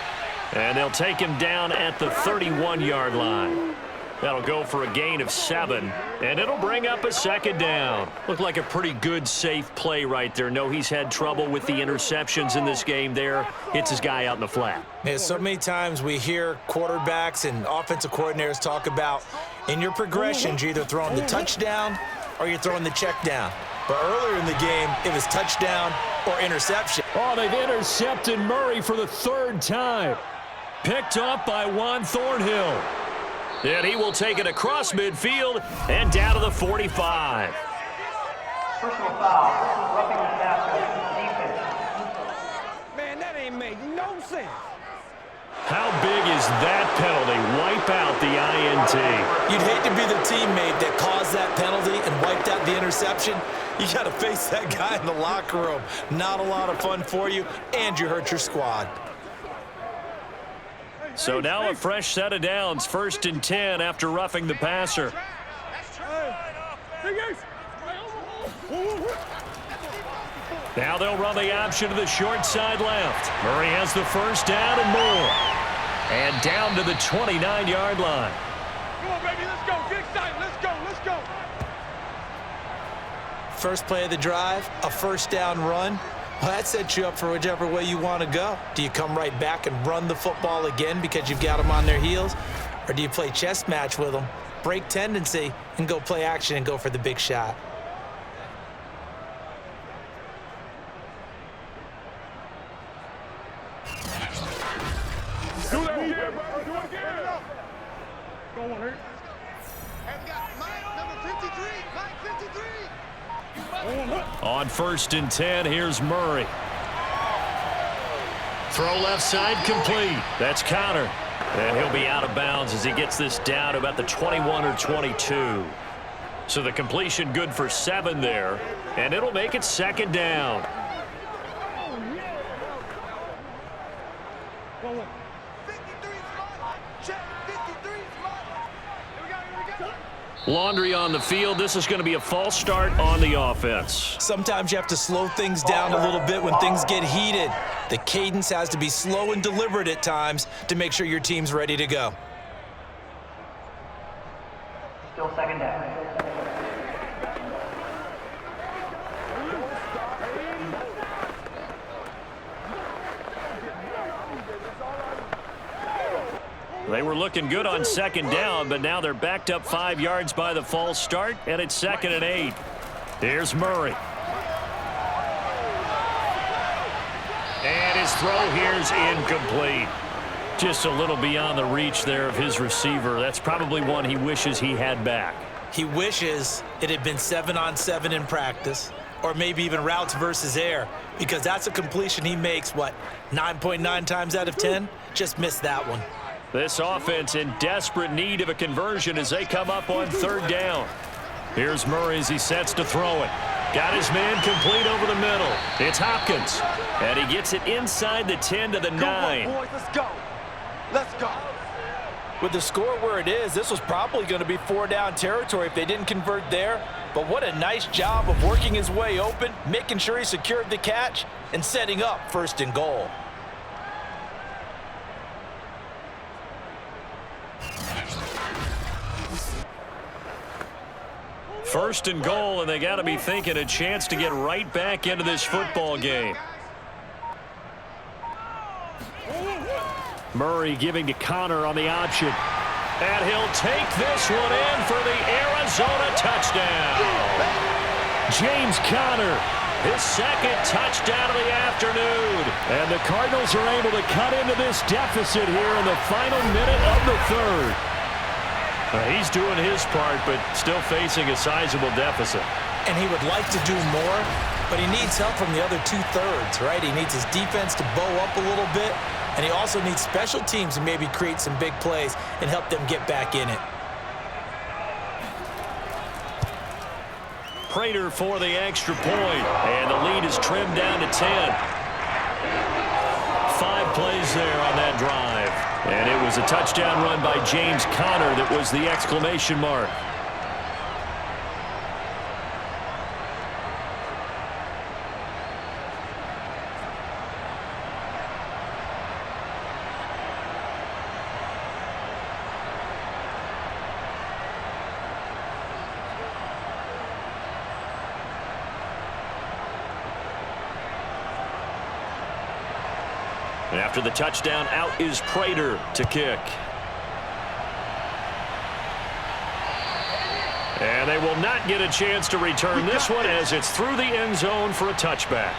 And they'll take him down at the 31-yard line. That'll go for a gain of 7, and it'll bring up a 2nd down. Looked like a pretty good, safe play right there. No, he's had trouble with the interceptions in this game there. Hits his guy out in the flat. Yeah, so many times we hear quarterbacks and offensive coordinators talk about in your progressions, you're either throwing the touchdown or you're throwing the check down. But earlier in the game, it was touchdown or interception. Oh, they've intercepted Murray for the 3rd time. Picked off by Juan Thornhill. And he will take it across midfield and down to the 45. Personal foul, roughing the passer, defense. Man, that ain't make no sense. How big is that penalty? Wipe out the INT. You'd hate to be the teammate that caused that penalty and wiped out the interception. You got to face that guy in the locker room. Not a lot of fun for you, and you hurt your squad. So now a fresh set of downs, 1st and 10 after roughing the passer. Now they'll run the option to the short side left. Murray has the 1st down and more. And down to the 29-yard line. Come on, baby, let's go. Get excited. Let's go. Let's go. First play of the drive, a 1st down run. Well, that sets you up for whichever way you want to go. Do you come right back and run the football again because you've got them on their heels? Or do you play chess match with them, break tendency, and go play action and go for the big shot? Do that again, bro. Do it again. Go on, Hurt. And we got Mike, number 53. Mike, 53. On 1st and 10, here's Murray. Throw left side complete. That's Connor. And he'll be out of bounds as he gets this down to about the 21 or 22. So the completion good for 7 there. And it'll make it 2nd down. Laundry on the field. This is going to be a false start on the offense. Sometimes you have to slow things down a little bit when things get heated. The cadence has to be slow and deliberate at times to make sure your team's ready to go. Still 2nd down. They were looking good on 2nd down, but now they're backed up 5 yards by the false start, and it's 2nd and 8. Here's Murray. his throw here's incomplete. Just a little beyond the reach there of his receiver. That's probably one he wishes he had back. He wishes it had been 7-on-7 in practice, or maybe even routes versus air, because that's a completion he makes, 9.9 times out of 10? Just missed that one. This offense in desperate need of a conversion as they come up on 3rd down. Here's Murray as he sets to throw it. Got his man complete over the middle. It's Hopkins. And he gets it inside the 10 to the 9. Boys, let's go. Let's go. With the score where it is, this was probably going to be 4-down territory if they didn't convert there. But what a nice job of working his way open, making sure he secured the catch, and setting up 1st and goal. First and goal, and they got to be thinking a chance to get right back into this football game. Murray giving to Connor on the option. And he'll take this one in for the Arizona touchdown. James Conner, his 2nd touchdown of the afternoon. And the Cardinals are able to cut into this deficit here in the final minute of the 3rd. He's doing his part, but still facing a sizable deficit. And he would like to do more, but he needs help from the other 2/3, right? He needs his defense to bow up a little bit, and he also needs special teams to maybe create some big plays and help them get back in it. Prater for the extra point, and the lead is trimmed down to 10. 5 plays there on that drive. And it was a touchdown run by James Conner that was the exclamation mark. After the touchdown, out is Prater to kick. And they will not get a chance to return this one as it's through the end zone for a touchback.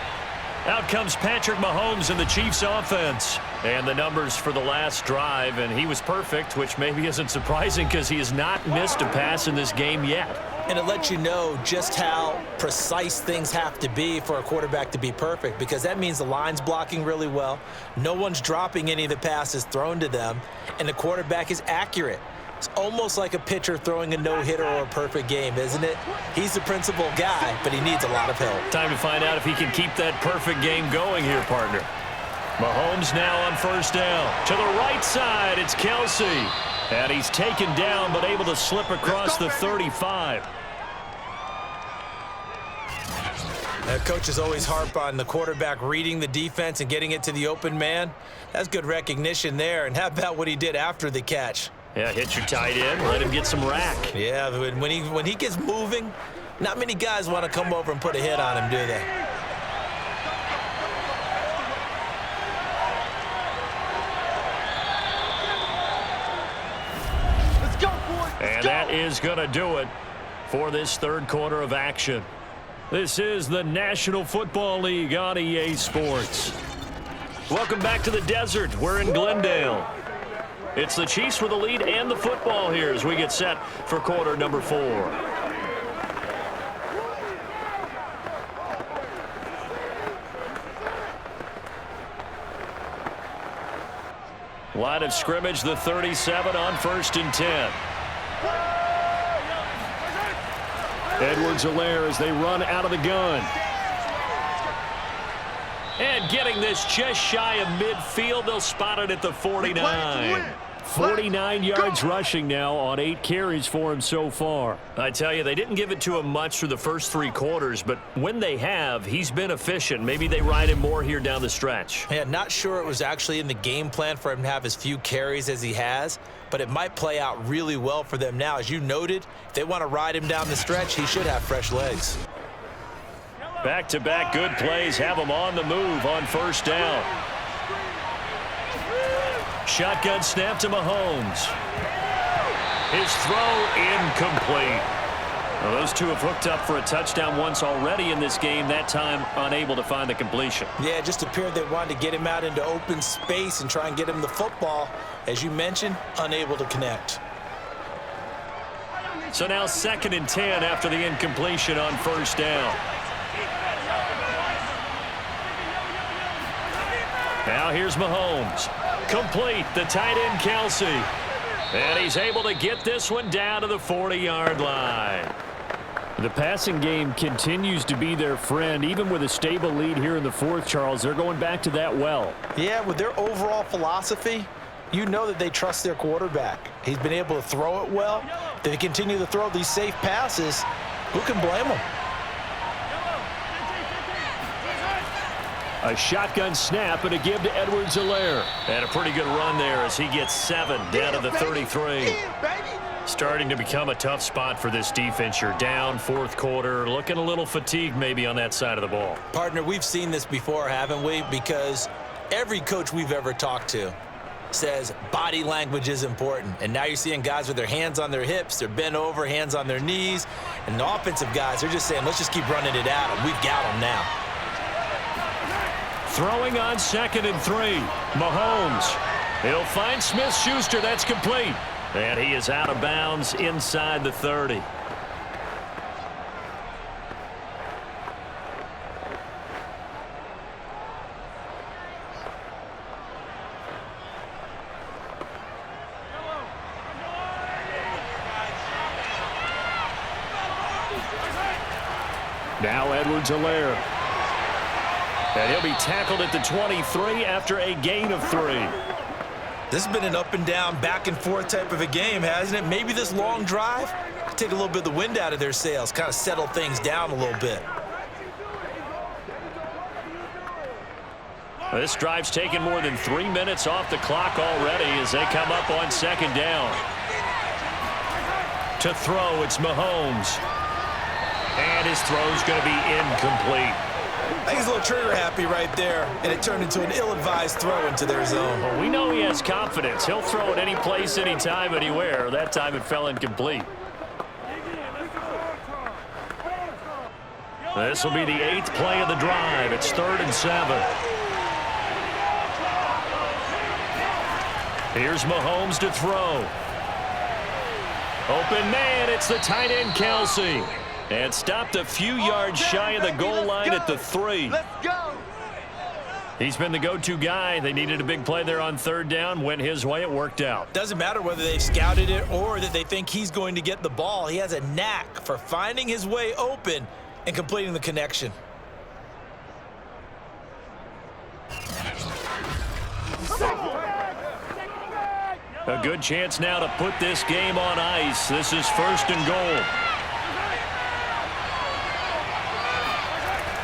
Out comes Patrick Mahomes in the Chiefs offense. And the numbers for the last drive, and he was perfect, which maybe isn't surprising because he has not missed a pass in this game yet. And it lets you know just how precise things have to be for a quarterback to be perfect, because that means the line's blocking really well, no one's dropping any of the passes thrown to them, and the quarterback is accurate. It's almost like a pitcher throwing a no-hitter or a perfect game, isn't it? He's the principal guy, but he needs a lot of help. Time to find out if he can keep that perfect game going here, partner. Mahomes now on 1st down. To the right side, it's Kelsey. And he's taken down, but able to slip across the 35. Coaches always harp on the quarterback reading the defense and getting it to the open man. That's good recognition there. And how about what he did after the catch? Yeah, hit your tight end, let him get some rack. Yeah, when he gets moving, not many guys want to come over and put a hit on him, do they? And that is going to do it for this 3rd quarter of action. This is the National Football League on EA Sports. Welcome back to the desert. We're in Glendale. It's the Chiefs with the lead and the football here as we get set for quarter number 4. Line of scrimmage, the 37 on 1st and 10. Edwards-Helaire as they run out of the gun. And getting this just shy of midfield, they'll spot it at the 49. 49 yards rushing now on 8 carries for him so far. I tell you, they didn't give it to him much through the first 3 quarters, but when they have, he's been efficient. Maybe they ride him more here down the stretch. Yeah, not sure it was actually in the game plan for him to have as few carries as he has, but it might play out really well for them now. As you noted, if they want to ride him down the stretch, he should have fresh legs. Back-to-back good plays have him on the move on 1st down. Shotgun snap to Mahomes. His throw incomplete. Well, those two have hooked up for a touchdown once already in this game, that time unable to find the completion. Yeah, it just appeared they wanted to get him out into open space and try and get him the football. As you mentioned, unable to connect. So now 2nd and 10 after the incompletion on first down. Now here's Mahomes. Complete, the tight end Kelsey. And he's able to get this one down to the 40-yard line. The passing game continues to be their friend. Even with a stable lead here in the fourth, Charles, they're going back to that well. Yeah, with their overall philosophy, you know that they trust their quarterback. He's been able to throw it well. They continue to throw these safe passes. Who can blame them? A shotgun snap and a give to Edwards-Helaire. And a pretty good run there as he gets 7 down to the 33. Starting to become a tough spot for this defense. You're down fourth quarter, looking a little fatigued maybe on that side of the ball. Partner, we've seen this before, haven't we? Because every coach we've ever talked to says body language is important. And now you're seeing guys with their hands on their hips, they're bent over, hands on their knees. And the offensive guys, they're just saying, let's just keep running it at them. We've got them now. Throwing on 2nd and 3. Mahomes. He'll find Smith-Schuster. That's complete. And he is out of bounds inside the 30. Now Edwards-Helaire. And he'll be tackled at the 23 after a gain of 3. This has been an up and down, back and forth type of a game, hasn't it? Maybe this long drive could take a little bit of the wind out of their sails, kind of settle things down a little bit. This drive's taken more than 3 minutes off the clock already as they come up on 2nd down. To throw, it's Mahomes. And his throw's going to be incomplete. I think he's a little trigger happy right there, and it turned into an ill-advised throw into their zone. Well, we know he has confidence. He'll throw it any place, anytime, anywhere. That time it fell incomplete. This will be the 8th play of the drive. It's 3rd and 7. Here's Mahomes to throw. Open man, it's the tight end Kelsey. And stopped a few yards shy of the goal line at the 3. Let's go. He's been the go-to guy. They needed a big play there on 3rd down. Went his way. It worked out. Doesn't matter whether they've scouted it or that they think he's going to get the ball. He has a knack for finding his way open and completing the connection. A good chance now to put this game on ice. This is 1st and goal.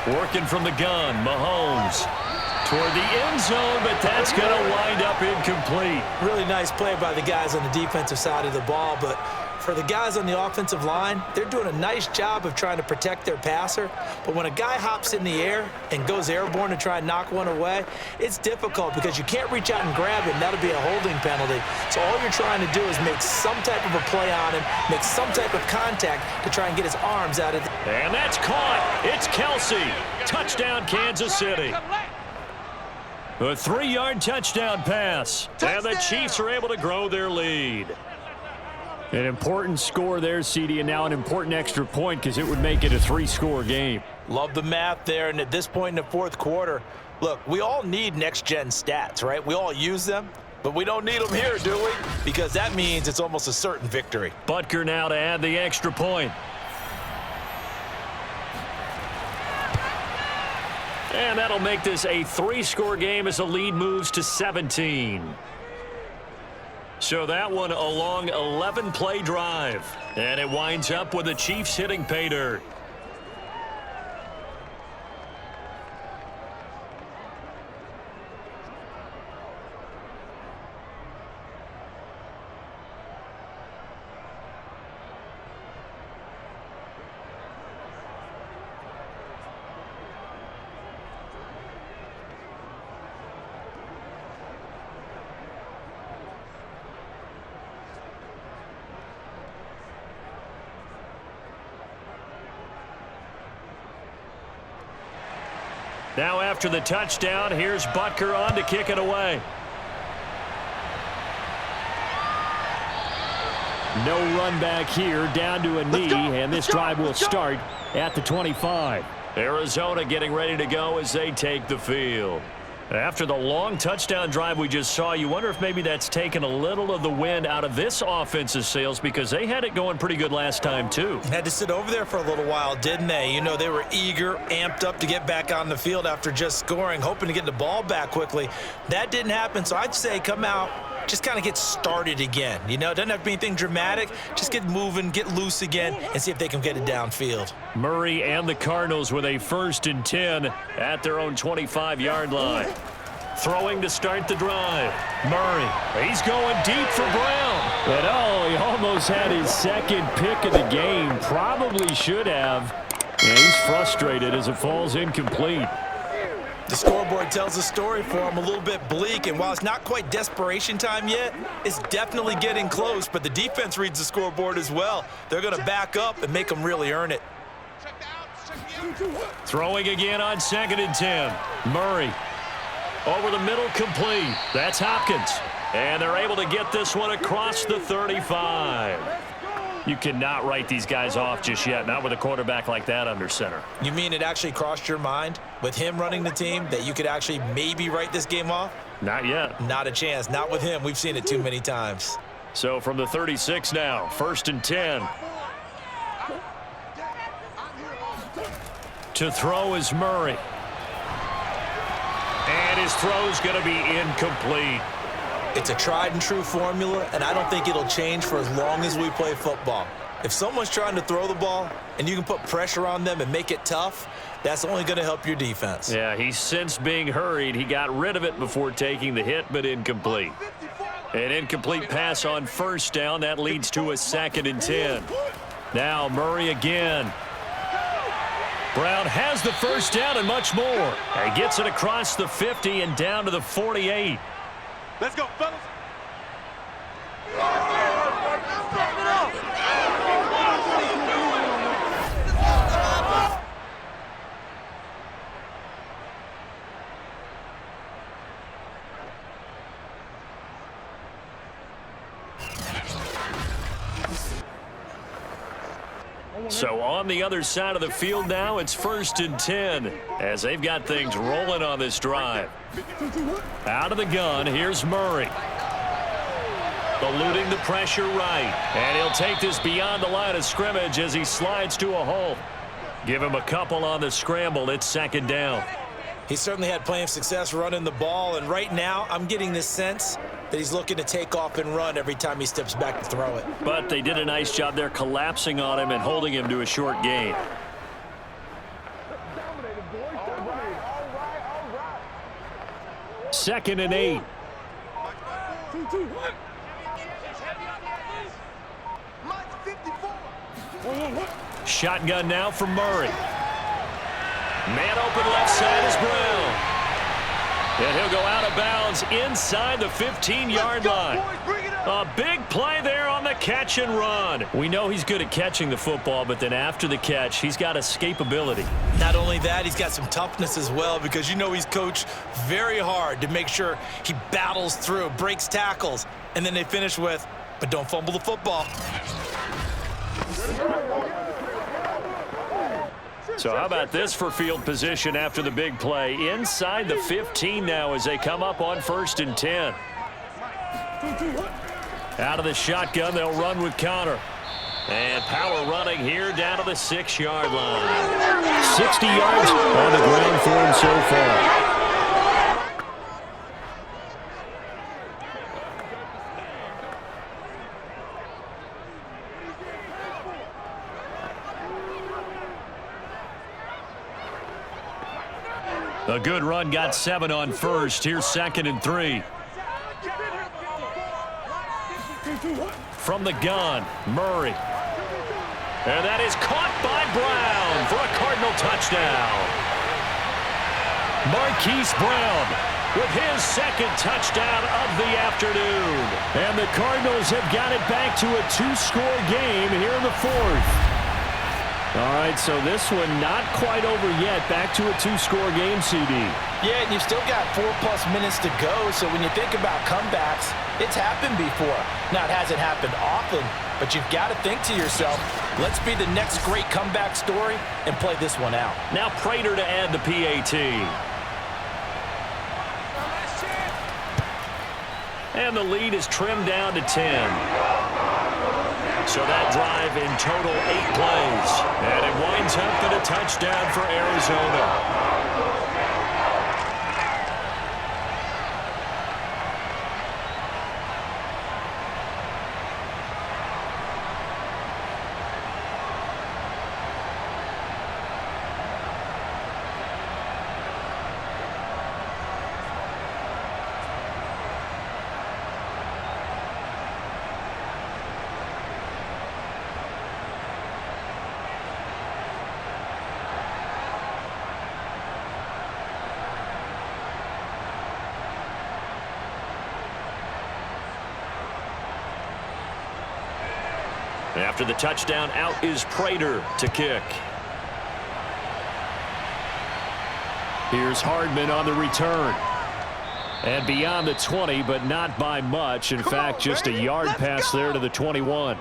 Working from the gun, Mahomes toward the end zone, but that's going to wind up incomplete. Really nice play by the guys on the defensive side of the ball, but for the guys on the offensive line, they're doing a nice job of trying to protect their passer. But when a guy hops in the air and goes airborne to try and knock one away, it's difficult because you can't reach out and grab him. That'll be a holding penalty. So all you're trying to do is make some type of a play on him, make some type of contact to try and get his arms out of the... And that's caught. It's Kelsey. Touchdown, Kansas City. A 3-yard touchdown pass. And the Chiefs are able to grow their lead. An important score there, CD, and now an important extra point because it would make it a 3-score game. Love the math there, and at this point in the fourth quarter, look, we all need next-gen stats, right? We all use them, but we don't need them here, do we? Because that means it's almost a certain victory. Butker now to add the extra point. And that'll make this a 3-score game as the lead moves to 17. So that one a long 11-play drive. And it winds up with the Chiefs hitting pay dirt. Now after the touchdown, here's Butker on to kick it away. No run back here, down to a knee, and this drive will start at the 25. Arizona getting ready to go as they take the field. After the long touchdown drive we just saw, you wonder if maybe that's taken a little of the wind out of this offense's sails because they had it going pretty good last time too. Had to sit over there for a little while, didn't they? You know, they were eager, amped up to get back on the field after just scoring, hoping to get the ball back quickly. That didn't happen, so I'd say come out, just kind of get started again. You know, it doesn't have to be anything dramatic. Just get moving, get loose again, and see if they can get it downfield. Murray and the Cardinals with a 1st and 10 at their own 25-yard line. Throwing to start the drive. Murray, he's going deep for Brown. But oh, he almost had his second pick of the game. Probably should have. And he's frustrated as it falls incomplete. The scoreboard tells a story for him, a little bit bleak, and while it's not quite desperation time yet, it's definitely getting close, but the defense reads the scoreboard as well. They're going to back up and make them really earn it. Throwing again on 2nd and 10. Murray over the middle, complete. That's Hopkins. And they're able to get this one across the 35. You cannot write these guys off just yet, not with a quarterback like that under center. You mean it actually crossed your mind with him running the team that you could actually maybe write this game off? Not yet. Not a chance. Not with him. We've seen it too many times. So from the 36 now, 1st and 10. To throw is Murray. And his throw's going to be incomplete. It's a tried and true formula, and I don't think it'll change for as long as we play football. If someone's trying to throw the ball and you can put pressure on them and make it tough, that's only going to help your defense. Yeah, he's since being hurried. He got rid of it before taking the hit, but incomplete. An incomplete pass on 1st down. That leads to a 2nd and 10. Now Murray again. Brown has the 1st down and much more. He gets it across the 50 and down to the 48. Let's go, fellas. So on the other side of the field now, it's 1st and 10 as they've got things rolling on this drive. Out of the gun, here's Murray. Eluding the pressure right. And he'll take this beyond the line of scrimmage as he slides to a hole. Give him a couple on the scramble. It's 2nd down. He certainly had plenty of success running the ball, and right now I'm getting this sense that he's looking to take off and run every time he steps back to throw it. But they did a nice job there collapsing on him and holding him to a short gain. Second and 8. Shotgun now for Murray. Man open left side is Brown. And he'll go out of bounds inside the 15-yard line. A big play there on the catch and run. We know he's good at catching the football, but then after the catch, he's got escapability. Not only that, he's got some toughness as well, because you know he's coached very hard to make sure he battles through, breaks tackles, and then they finish with, but don't fumble the football. So how about this for field position after the big play? Inside the 15 now as they come up on 1st and 10. Out of the shotgun, they'll run with Connor. And power running here down to the 6-yard line. 60 yards on the ground for him so far. A good run, got 7 on 1st. Here's 2nd and 3. From the gun, Murray. And that is caught by Brown for a Cardinal touchdown. Marquise Brown with his 2nd touchdown of the afternoon. And the Cardinals have got it back to a 2-score game here in the 4th. All right, so this one not quite over yet. Back to a 2-score game, CD. Yeah, and you've still got 4+ minutes to go, so when you think about comebacks, it's happened before. Now, it hasn't happened often, but you've got to think to yourself, let's be the next great comeback story and play this one out. Now Prater to add the PAT. And the lead is trimmed down to 10. So that drive in total 8 plays. And it winds up in a touchdown for Arizona. After the touchdown, out is Prater to kick. Here's Hardman on the return. And beyond the 20, but not by much. In fact, just a yard pass there to the 21.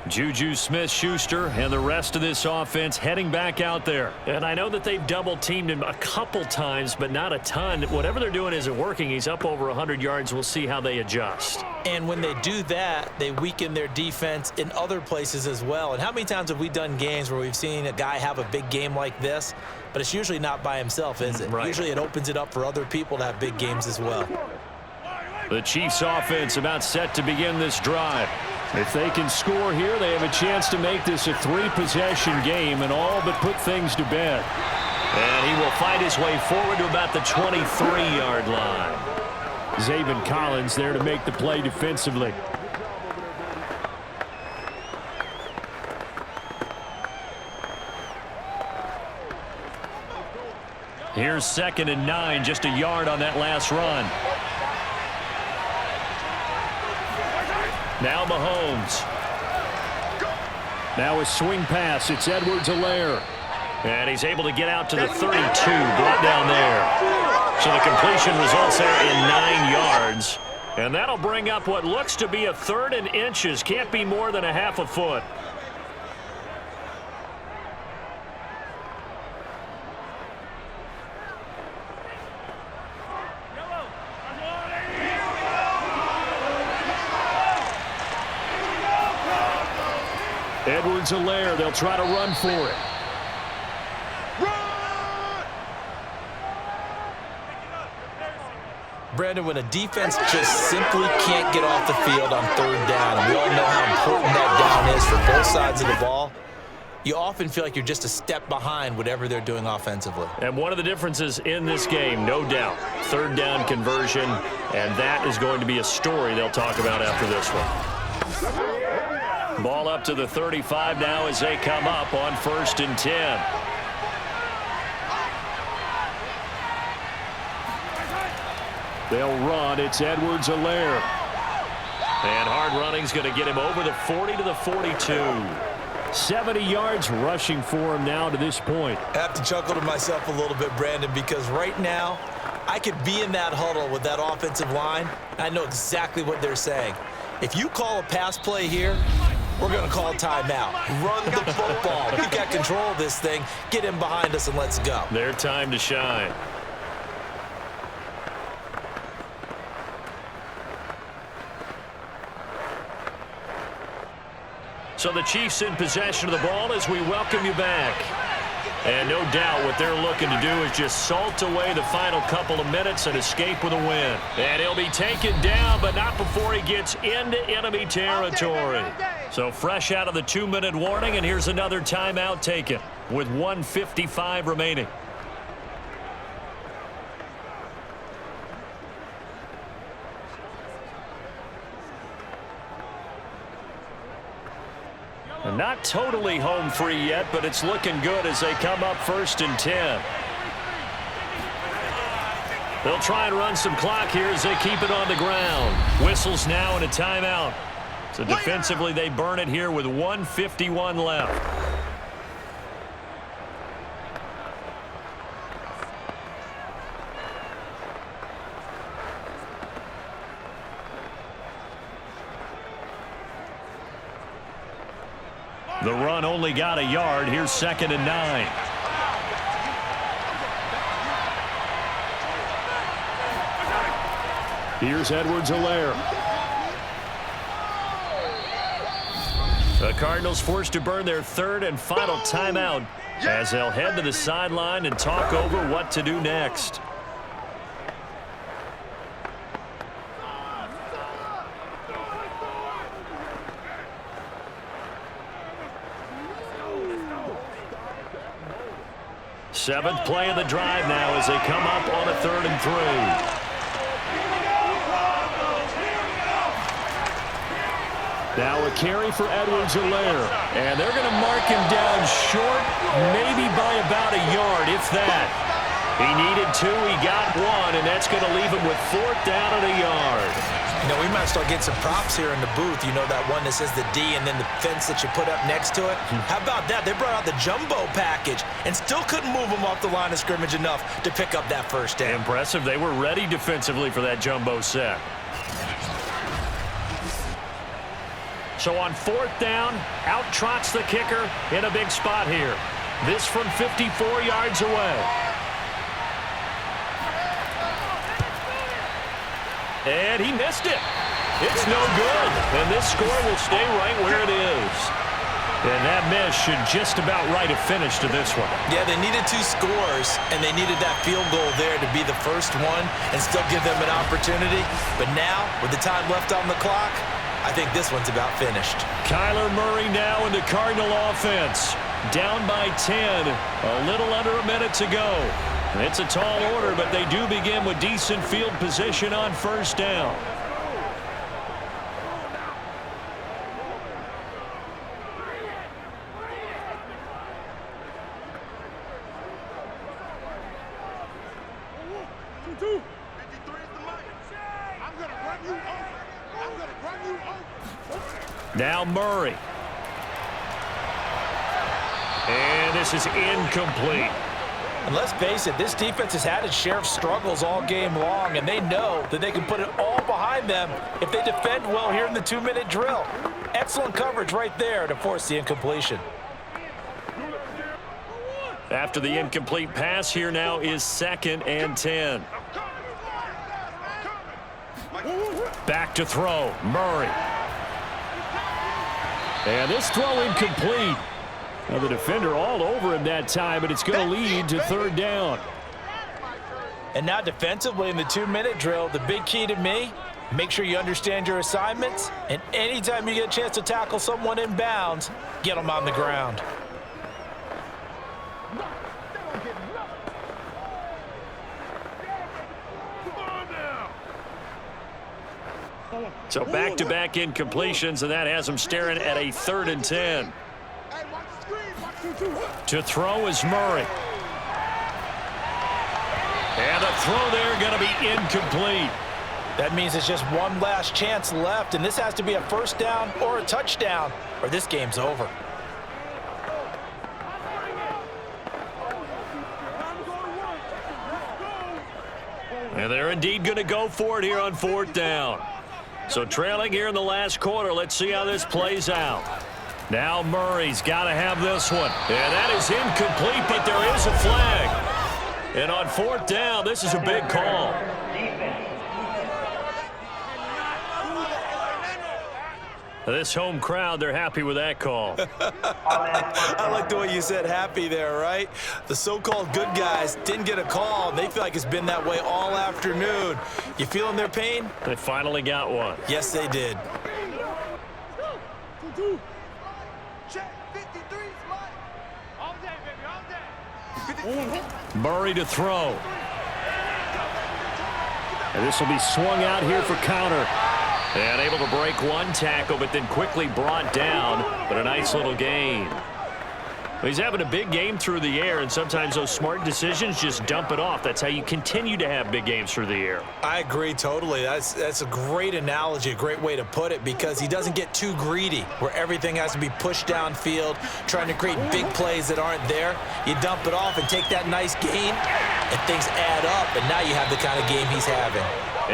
Juju Smith-Schuster and the rest of this offense heading back out there. And I know that they've double-teamed him a couple times, but not a ton. Whatever they're doing isn't working. He's up over 100 yards. We'll see how they adjust. And when they do that, they weaken their defense in other places as well. And how many times have we done games where we've seen a guy have a big game like this, but it's usually not by himself, is it? Right. Usually it opens it up for other people to have big games as well. The Chiefs offense about set to begin this drive. If they can score here, they have a chance to make this a 3-possession game and all but put things to bed. And he will fight his way forward to about the 23-yard line. Zaven Collins there to make the play defensively. Here's 2nd and 9, just a yard on that last run. Now Mahomes. Now a swing pass. It's Edwards-Helaire. And he's able to get out to the 32, brought down there. So the completion results there in 9 yards. And that'll bring up what looks to be a 3rd and inches. Can't be more than a half a foot. Edwards-Helaire, they'll try to run for it. Brandon, when a defense just simply can't get off the field on 3rd down, and we all know how important that down is for both sides of the ball, you often feel like you're just a step behind whatever they're doing offensively. And one of the differences in this game, no doubt, 3rd down conversion, and that is going to be a story they'll talk about after this one. Ball up to the 35 now as they come up on 1st and 10. They'll run. It's Edwards-Helaire. And hard running's going to get him over the 40 to the 42. 70 yards rushing for him now to this point. I have to chuckle to myself a little bit, Brandon, because right now I could be in that huddle with that offensive line. I know exactly what they're saying. If you call a pass play here, we're going to call timeout. Run the football. We've got control of this thing. Get him behind us and let's go. Their time to shine. So the Chiefs in possession of the ball as we welcome you back. And no doubt what they're looking to do is just salt away the final couple of minutes and escape with a win. And he'll be taken down, but not before he gets into enemy territory. So fresh out of the 2-minute warning, and here's another timeout taken with 1:55 remaining. Not totally home free yet, but it's looking good as they come up 1st and 10. They'll try and run some clock here as they keep it on the ground. Whistles now and a timeout. So defensively, they burn it here with 1:51 left. The run only got a yard. Here's 2nd and 9. Here's Edwards-Helaire. The Cardinals forced to burn their 3rd and final timeout as they'll head to the sideline and talk over what to do next. Seventh play of the drive now as they come up on a 3rd and 3. Now a carry for Edwards-Helaire. And they're going to mark him down short, maybe by about a yard, if that. He needed 2, he got 1, and that's going to leave him with 4th down and a yard. You know, we might start getting some props here in the booth. You know that one that says the D and then the fence that you put up next to it? How about that? They brought out the jumbo package and still couldn't move them off the line of scrimmage enough to pick up that 1st down. Impressive. They were ready defensively for that jumbo set. So on 4th down, out trots the kicker in a big spot here. This from 54 yards away. And he missed it. It's no good. And this score will stay right where it is. And that miss should just about write a finish to this one. Yeah, they needed 2 scores, and they needed that field goal there to be the first one and still give them an opportunity. But now, with the time left on the clock, I think this one's about finished. Kyler Murray now in the Cardinal offense. Down by 10. A little under a minute to go. It's a tall order, but they do begin with decent field position on 1st down. Now Murray. And this is incomplete. And let's face it, this defense has had its share of struggles all game long, and they know that they can put it all behind them if they defend well here in the 2-minute drill. Excellent coverage right there to force the incompletion. After the incomplete pass, here now is 2nd and 10. Back to throw, Murray. And this throw incomplete. Now the defender all over him that time, but it's going to lead to 3rd down. And now defensively in the 2-minute drill, the big key to me, make sure you understand your assignments, and anytime you get a chance to tackle someone in bounds, get them on the ground. So back-to-back incompletions, and that has them staring at a 3rd and 10. To throw is Murray. And the throw there going to be incomplete. That means it's just one last chance left, and this has to be a 1st down or a touchdown, or this game's over. And they're indeed going to go for it here on 4th down. So trailing here in the last quarter, let's see how this plays out. Now Murray's got to have this one. And that is incomplete, but there is a flag. And on 4th down, this is a big call. This home crowd, they're happy with that call. I like the way you said happy there, right? The so-called good guys didn't get a call. They feel like it's been that way all afternoon. You feeling their pain? They finally got one. Yes, they did. Murray to throw. And this will be swung out here for counter. And able to break one tackle, but then quickly brought down. But a nice little gain. He's having a big game through the air, and sometimes those smart decisions just dump it off. That's how you continue to have big games through the air. I agree totally. That's a great analogy, a great way to put it, because he doesn't get too greedy where everything has to be pushed downfield, trying to create big plays that aren't there. You dump it off and take that nice gain, and things add up, and now you have the kind of game he's having.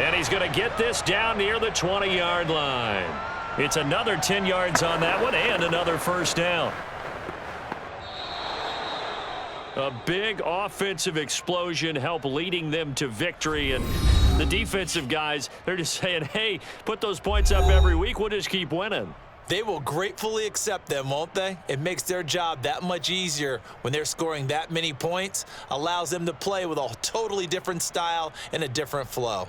And he's going to get this down near the 20-yard line. It's another 10 yards on that one and another first down. A big offensive explosion helped leading them to victory. And the defensive guys, they're just saying, hey, put those points up every week. We'll just keep winning. They will gratefully accept them, won't they? It makes their job that much easier when they're scoring that many points. Allows them to play with a totally different style and a different flow.